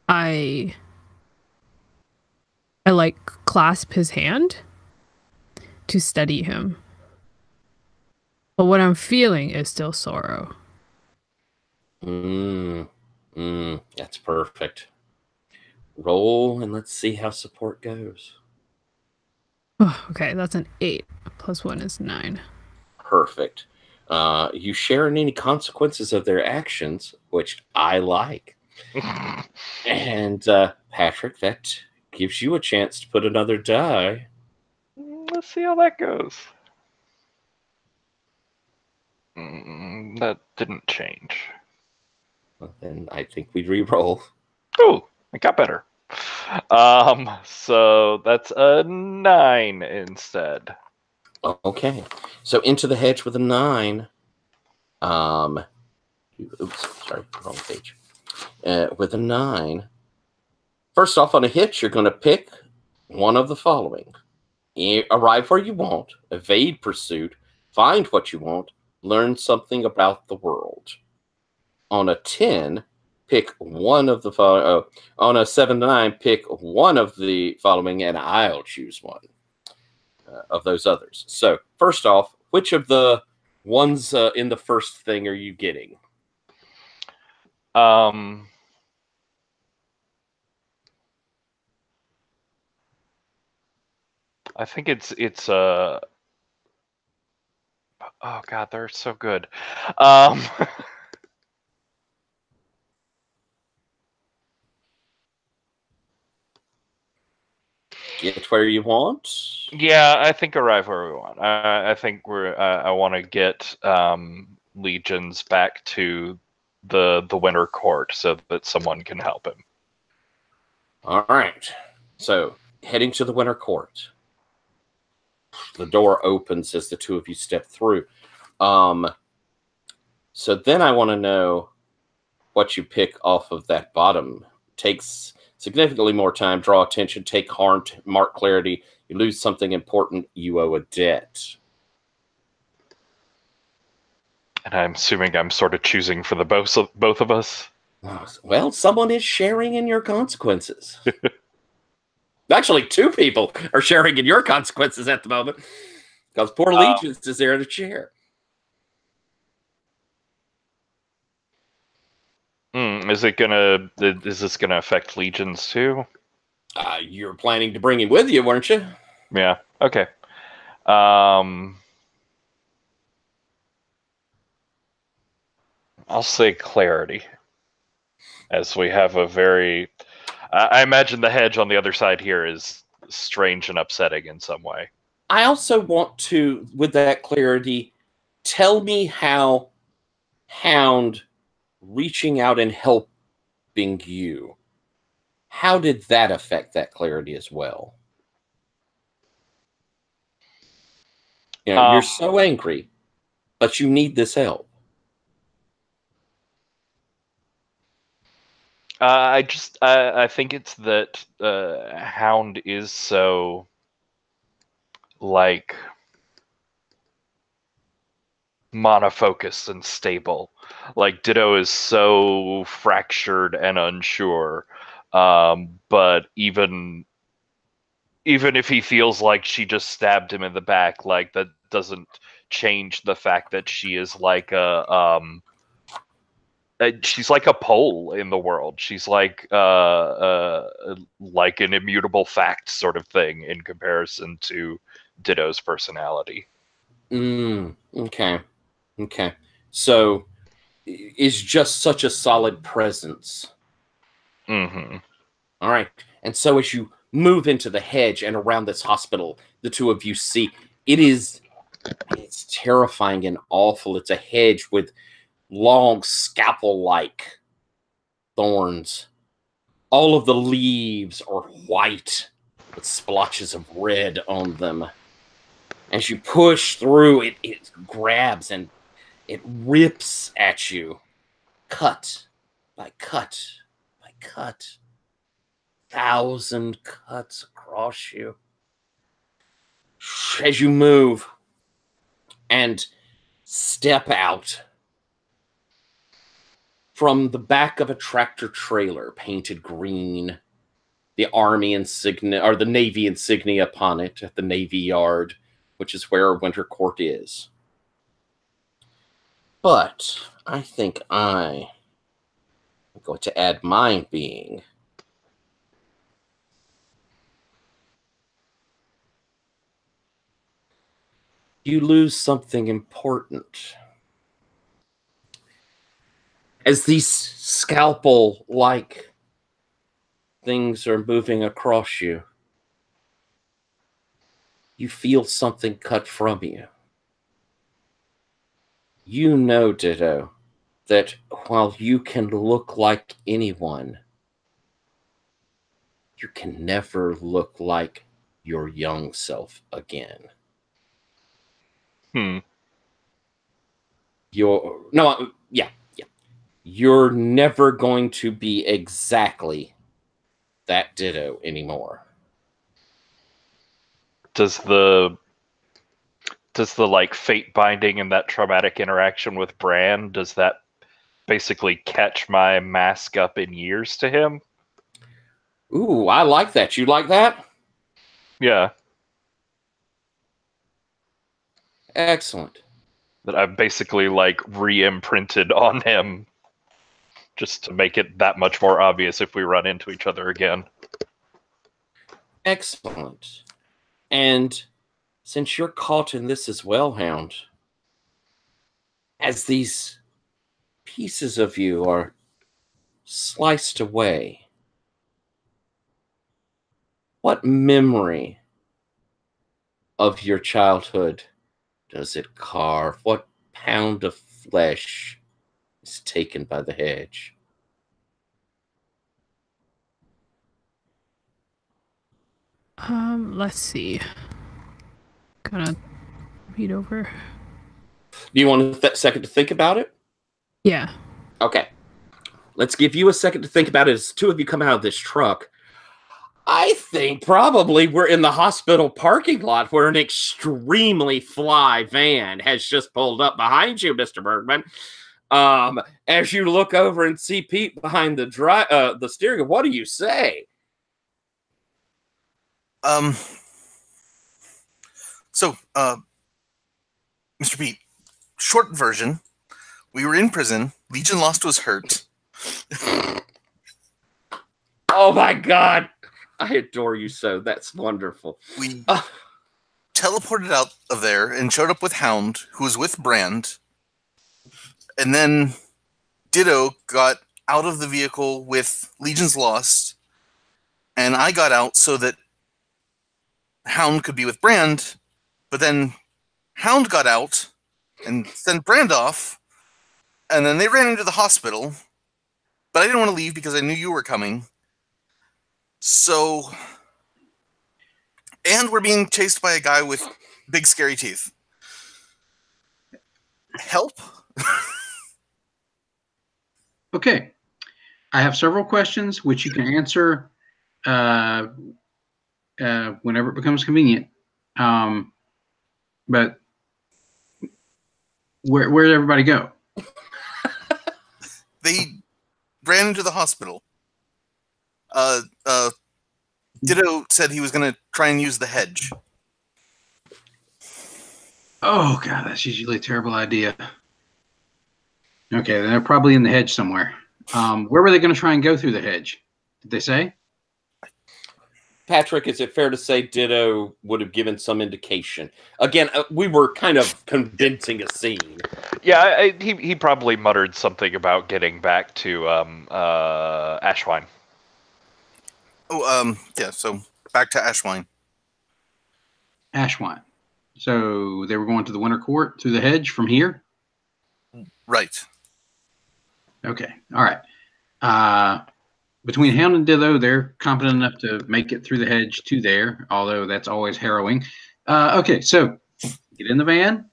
I like clasp his hand to steady him. But what I'm feeling is still sorrow. That's perfect. Roll and let's see how support goes. Oh, okay, that's an 8. Plus 1 is 9. Perfect. You share in any consequences of their actions, which I like. And Patrick, that gives you a chance to put another die. Let's see how that goes. That didn't change. Well, then I think we re-roll. Oh, it got better. So that's a 9 instead. Okay. So into the hedge with a 9. Oops, sorry, wrong page. With a 9. First off, on a hit, you're going to pick one of the following. Arrive where you want, evade pursuit, find what you want, learn something about the world. On a 10, pick one of the following. On a 7 to 9, pick one of the following, and I'll choose one of those others. So, first off, which of the ones in the first thing are you getting? I think it's oh god, they're so good. Get where you want? Yeah, I think arrive where we want. I think I want to get legions back to the Winter Court so that someone can help him. All right. So, heading to the Winter Court. The door opens as the two of you step through. So then I want to know what you pick off of that bottom. Takes significantly more time, draw attention, take harm, mark clarity. You lose something important, you owe a debt. And I'm assuming I'm sort of choosing for the both of us. Well, someone is sharing in your consequences. Actually, two people are sharing in your consequences at the moment. Because poor Legions is there in a chair. Is this gonna affect Legions too? You're planning to bring him with you, weren't you? Yeah. Okay. I'll say clarity, as we have a very. I imagine the hedge on the other side here is strange and upsetting in some way. I also want to, with that clarity, tell me how Hound reaching out and helping you, how did that affect that clarity as well? You know, you're so angry, but you need this help. I think it's that Hound is so like monofocused and stable. Like Ditto is so fractured and unsure. But even if he feels like she just stabbed him in the back, like that doesn't change the fact that she is like she's like a pole in the world. She's like an immutable fact sort of thing in comparison to Ditto's personality. Okay. Okay. So is just such a solid presence. Mm-hmm. All right. And so as you move into the hedge and around this hospital, the two of you see it's terrifying and awful. It's a hedge with long scalpel-like thorns. All of the leaves are white with splotches of red on them. As you push through, it grabs and it rips at you, cut by cut by cut. 1,000 cuts across you. As you move and step out from the back of a tractor trailer painted green, the Army insignia or the Navy insignia upon it at the Navy Yard, which is where Winter Court is. But I think I'm going to add my being. You lose something important. As these scalpel-like things are moving across you, you feel something cut from you. You know, Ditto, that while you can look like anyone, you can never look like your young self again. You're never going to be exactly that Ditto anymore. Does the like fate binding and that traumatic interaction with Bran, does that basically catch my mask up in years to him? Ooh, I like that. You like that? Yeah. Excellent. That I've basically like re-imprinted on him just to make it that much more obvious if we run into each other again. Excellent. And since you're caught in this as well, Hound, as these pieces of you are sliced away, what memory of your childhood does it carve? What pound of flesh is taken by the hedge? Let's see. Gonna read over. Do you want a second to think about it? Yeah. Okay. Let's give you a second to think about it as two of you come out of this truck. I think probably we're in the hospital parking lot where an extremely fly van has just pulled up behind you, Mr. Bergman. As you look over and see Pete behind the steering wheel, what do you say? So, Mr. Pete, short version, we were in prison, Legion lost was hurt. Oh my God. I adore you so. That's wonderful. We teleported out of there and showed up with Hound, who was with Brand. And then Ditto got out of the vehicle with Legion's Lost. And I got out so that Hound could be with Brand. But then Hound got out and sent Brand off, and then they ran into the hospital. But I didn't want to leave because I knew you were coming. So, and we're being chased by a guy with big scary teeth. Help? Okay. I have several questions which you can answer whenever it becomes convenient. But where did everybody go? They ran into the hospital. Ditto said he was going to try and use the hedge. Oh, God, that's usually a terrible idea. Okay, they're probably in the hedge somewhere. Where were they going to try and go through the hedge? Did they say? Patrick, is it fair to say Ditto would have given some indication? Again, we were kind of condensing a scene. Yeah, he probably muttered something about getting back to Ashwine. Oh, yeah, so back to Ashwine. Ashwine. So they were going to the Winter Court through the hedge from here? Right. Okay, all right. Between Hound and Ditto, they're competent enough to make it through the hedge to there, although that's always harrowing. Okay, so get in the van.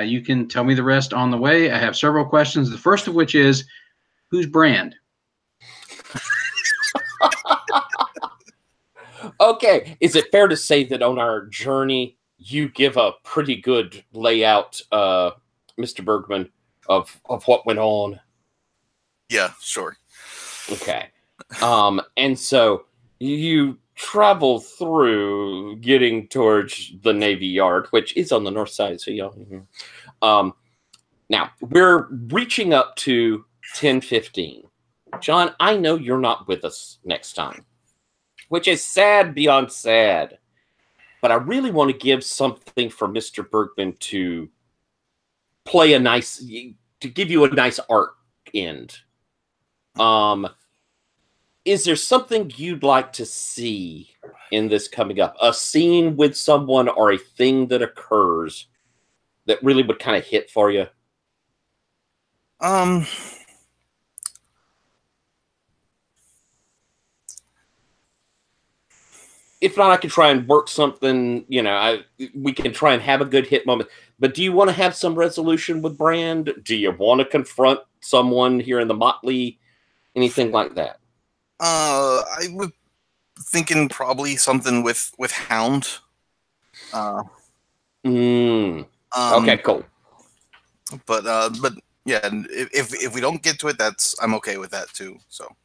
You can tell me the rest on the way. I have several questions. The first of which is, who's Brand? Okay, is it fair to say that on our journey, you give a pretty good layout, Mr. Bergman, of what went on? Yeah, sure. Okay. And so you travel through getting towards the Navy Yard, which is on the north side. So y'all, now we're reaching up to 10:15. John, I know you're not with us next time, which is sad beyond sad. But I really want to give something for Mr. Bergman to play to give you a nice arc end. Is there something you'd like to see in this coming up? A scene with someone or a thing that occurs that really would kind of hit for you? If not, I can try and work something, we can try and have a good hit moment. But do you want to have some resolution with Brand? Do you want to confront someone here in the Motley? Anything like that? I was thinking probably something with Hound. Okay, cool. But yeah, if we don't get to it, I'm okay with that too. So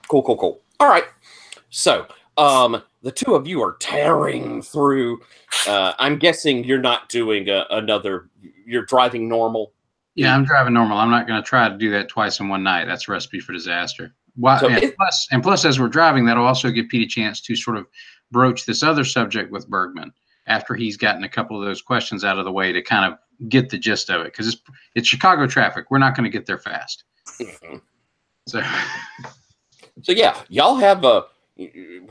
cool. All right. So the two of you are tearing through. I'm guessing you're not doing you're driving normal. Yeah, I'm driving normal. I'm not going to try to do that twice in one night. That's a recipe for disaster. Plus, as we're driving, that'll also give Pete a chance to sort of broach this other subject with Bergman after he's gotten a couple of those questions out of the way to kind of get the gist of it. Because it's Chicago traffic. We're not going to get there fast. Mm-hmm. So yeah, y'all have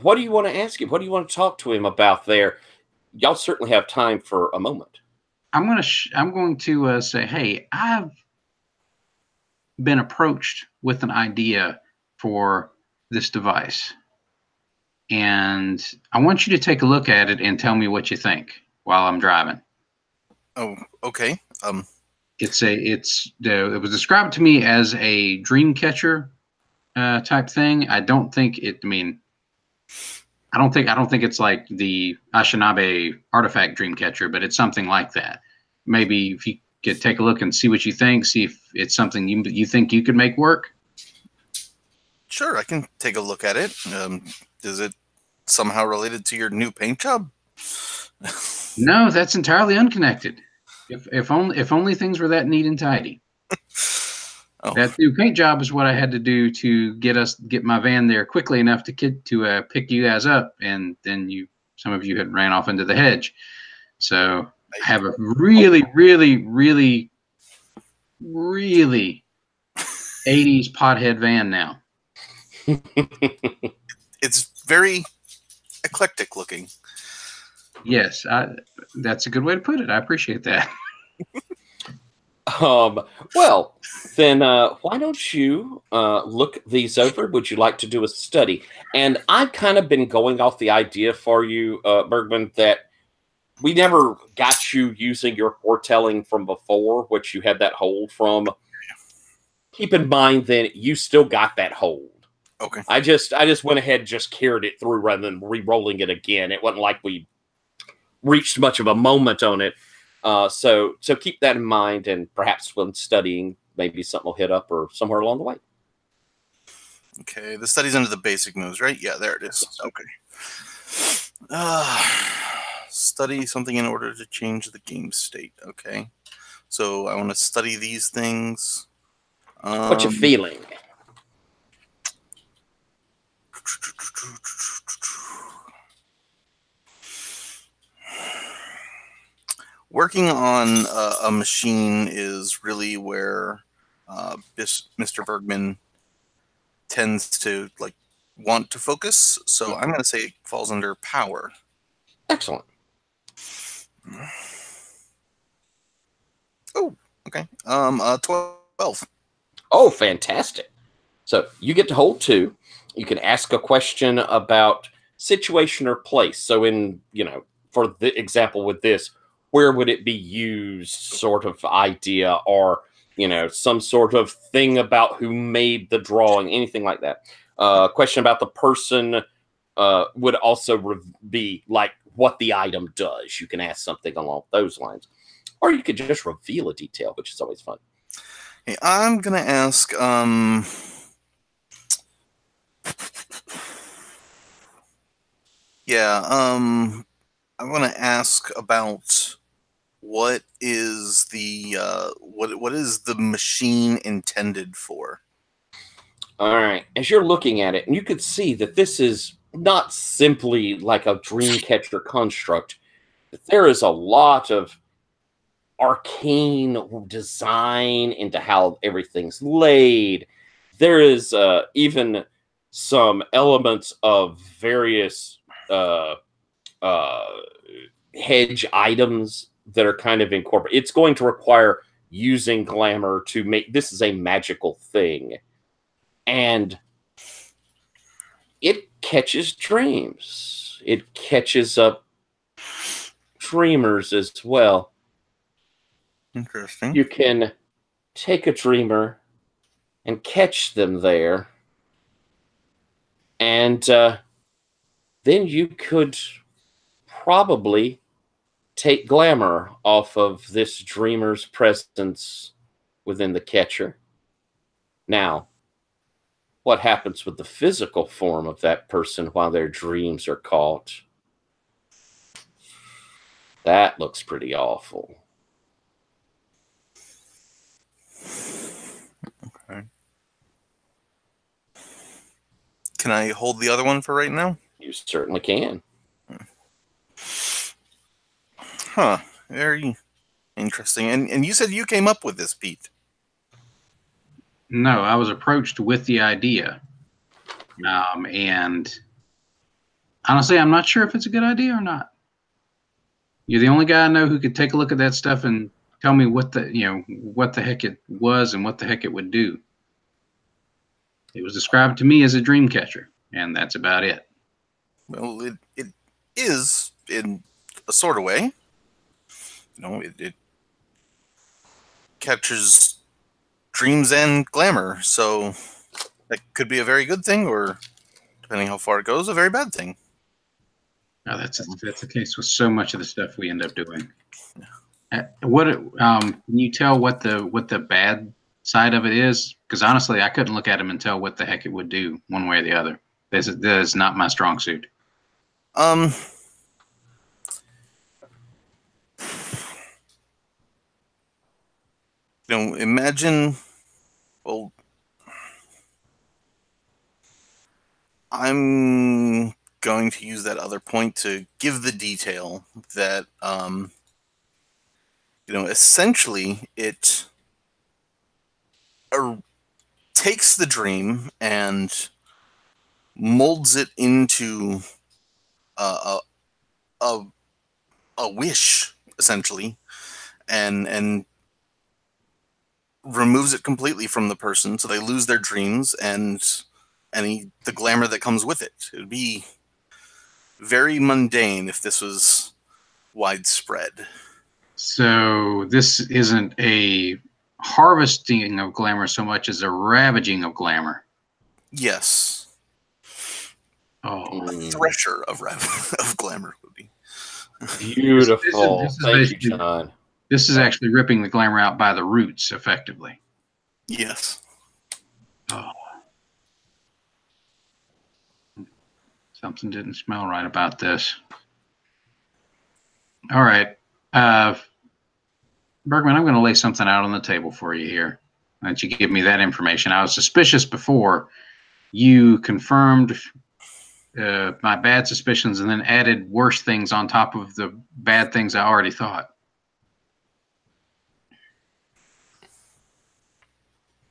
what do you want to ask him? What do you want to talk to him about there? Y'all certainly have time for a moment. I'm going to say, hey, I've been approached with an idea for this device, and I want you to take a look at it and tell me what you think while I'm driving. Oh, okay. It was described to me as a dream catcher type thing. I don't think it's like the Ashinabe artifact dream catcher, but it's something like that. Maybe if you could take a look and see what you think, see if it's something you think you could make work. Sure, I can take a look at it. Is it somehow related to your new paint job? No, that's entirely unconnected. If only things were that neat and tidy. Oh. That new paint job is what I had to do to get my van there quickly enough to pick you guys up, and then some of you had ran off into the hedge. So I have a really, really, really, really 80s pothead van now. It's very eclectic looking. Yes, that's a good way to put it. I appreciate that. Well, then why don't you look these over? Would you like to do a study? And I've kind of been going off the idea for you, Bergman, that we never got you using your foretelling from before, which you had that hold from. Keep in mind that you still got that hold. Okay. I just went ahead and just carried it through rather than re-rolling it again. It wasn't like we reached much of a moment on it. So keep that in mind, and perhaps when studying, maybe something will hit up or somewhere along the way. Okay, the study's under the basic moves, right? Yeah, there it is. Okay. Study something in order to change the game state. Okay. So I want to study these things. What you feeling? Working on a machine is really where Mr. Bergman tends to want to focus. So I'm going to say it falls under power. Excellent. Oh, okay. 12. Oh, fantastic. So you get to hold 2. You can ask a question about situation or place. So for the example with this, where would it be used sort of idea, or, some sort of thing about who made the drawing, anything like that. Question about the person would also be like what the item does. You can ask something along those lines. Or you could just reveal a detail, which is always fun. Hey, I'm going to ask... Yeah, I want to ask about what is the what is the machine intended for? All right. As you're looking at it, and you could see that this is not simply like a dream catcher construct. There is a lot of arcane design into how everything's laid. There is even some elements of various uh, hedge items that are kind of incorporated. It's going to require using glamour to make this is a magical thing, and it catches dreams. It catches up dreamers as well. Interesting. You can take a dreamer and catch them there, and then you could probably take glamour off of this dreamer's presence within the catcher. Now, what happens with the physical form of that person while their dreams are caught? That looks pretty awful. Okay. Can I hold the other one for right now? You certainly can. Huh. Very interesting. And you said you came up with this, Pete. No, I was approached with the idea. And honestly, I'm not sure if it's a good idea or not. You're the only guy I know who could take a look at that stuff and tell me what the heck it was and what the heck it would do. It was described to me as a dream catcher, and that's about it. Well, it is in a sort of way. It captures dreams and glamour, so that could be a very good thing, or depending how far it goes, a very bad thing. No, that's the case with so much of the stuff we end up doing. Can you tell what the bad side of it is? Because honestly, I couldn't look at him and tell what the heck it would do one way or the other. That is not my strong suit. Imagine, well, I'm going to use that other point to give the detail that, essentially it takes the dream and molds it into a a wish, essentially, and removes it completely from the person, so they lose their dreams and the glamour that comes with it. It would be very mundane if this was widespread. So this isn't a harvesting of glamour so much as a ravaging of glamour. Yes. Oh, Thresher of of glamour would be Beautiful. This is Thank you, John. This is actually ripping the glamour out by the roots, effectively. yes. Oh. Something didn't smell right about this. All right. Bergman, I'm going to lay something out on the table for you here. Why don't you give me that information? I was suspicious before. You confirmed my bad suspicions and then added worse things on top of the bad things I already thought.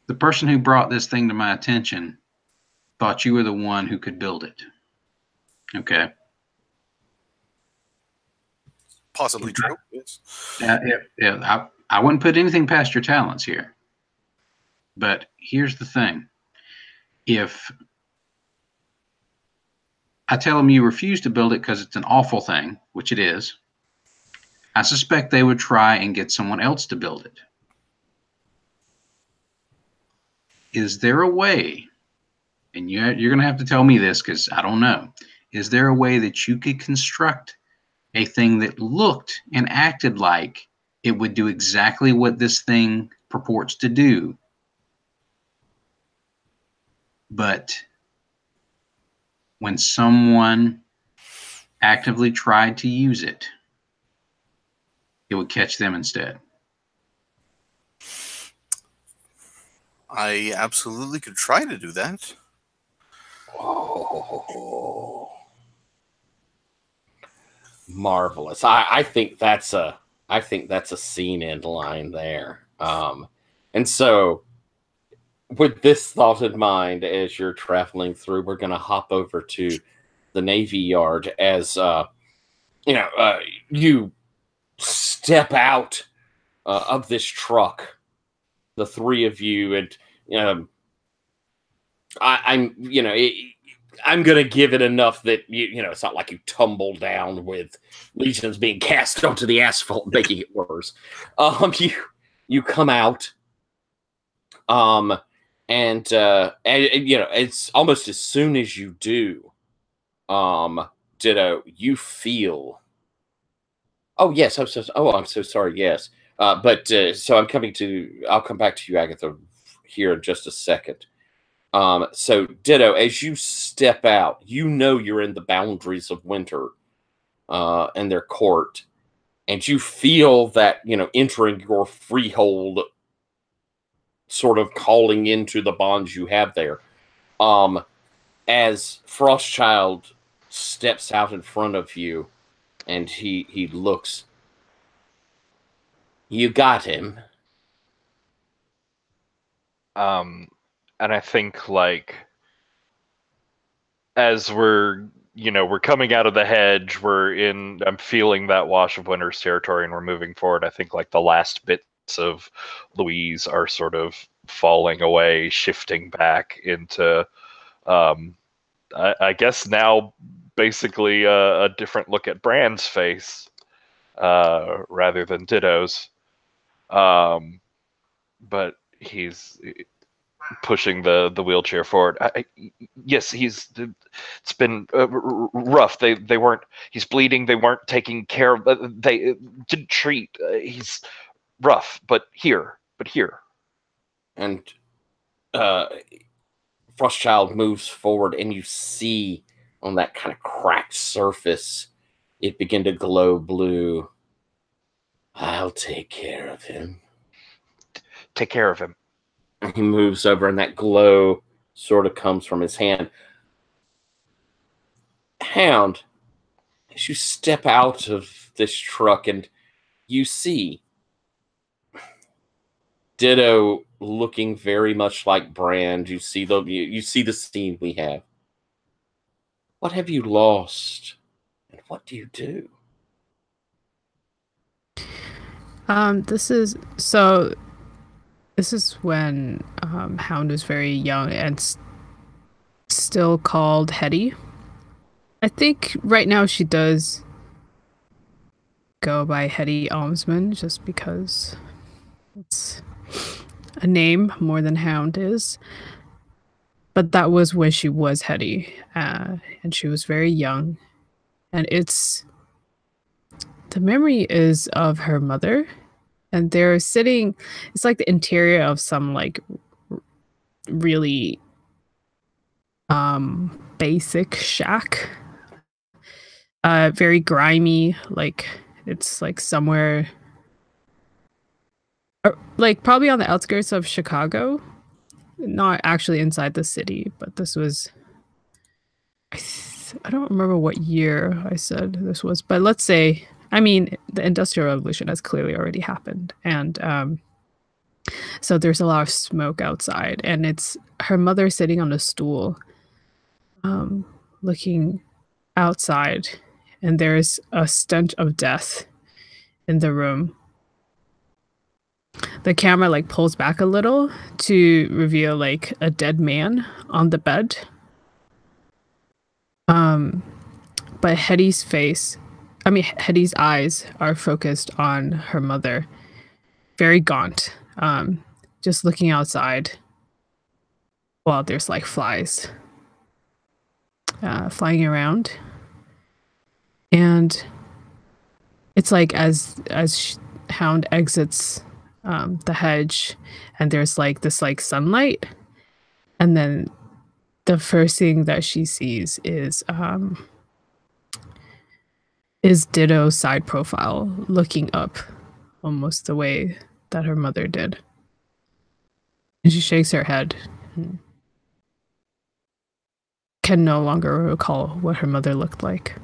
The person who brought this thing to my attention thought you were the one who could build it. Okay. Possibly true. Yes. I wouldn't put anything past your talents here. But here's the thing. If I tell them you refuse to build it because it's an awful thing, which it is, I suspect they would try and get someone else to build it. Is there a way, and you're going to have to tell me this because I don't know, is there a way that you could construct a thing that looked and acted like it would do exactly what this thing purports to do, but when someone actively tried to use it, it would catch them instead? I absolutely could try to do that. Oh, marvelous. I think that's a scene end line there. And so with this thought in mind, as you're traveling through, we're going to hop over to the Navy Yard as you step out of this truck, the three of you, and I'm going to give it enough that it's not like you tumble down with legions being cast onto the asphalt, making it worse. You come out, and it's almost as soon as you do, Ditto, you feel. Oh yes, I'm so sorry. Yes, but so I'll come back to you, Agatha, here in just a second. So Ditto, as you step out, you're in the boundaries of winter, and their court, and you feel that entering your freehold, sort of calling into the bonds you have there. As Frostchild steps out in front of you, and he looks. You got him. And I think, like, as we're coming out of the hedge, I'm feeling that wash of winter's territory, and we're moving forward. I think, like, the last bits of Louise are sort of falling away, shifting back into, I guess now basically a different look at Brand's face, rather than Ditto's. But he's pushing the wheelchair forward. Yes, it's been rough. They weren't. He's bleeding. They weren't taking care of. They didn't treat. He's rough, but here. And Frostchild moves forward, and you see on that kind of cracked surface, it begin to glow blue. I'll take care of him. Take care of him. And he moves over, and that glow sort of comes from his hand. Hound, as you step out of this truck, and you see Ditto looking very much like Brand. You see the scene we have. What have you lost, and what do you do? This is when Hound was very young and still called Hetty. I think right now she does go by Hetty Almsman just because it's a name more than Hound is. But that was when she was Hetty, and she was very young. And the memory is of her mother, and they're sitting, it's like the interior of some like really basic shack. Very grimy, like it's like somewhere like probably on the outskirts of Chicago, not actually inside the city, but this was I don't remember what year I said this was, but let's say, I mean, the Industrial Revolution has clearly already happened, and so there's a lot of smoke outside, and it's her mother sitting on a stool, looking outside, and there's a stench of death in the room. The camera like pulls back a little to reveal like a dead man on the bed. But Hetty's eyes are focused on her mother, very gaunt, just looking outside while there's like flies flying around. And it's like as Hound exits the hedge, and there's like this like sunlight, and then the first thing that she sees is Ditto's side profile looking up almost the way that her mother did. And she shakes her head and can no longer recall what her mother looked like.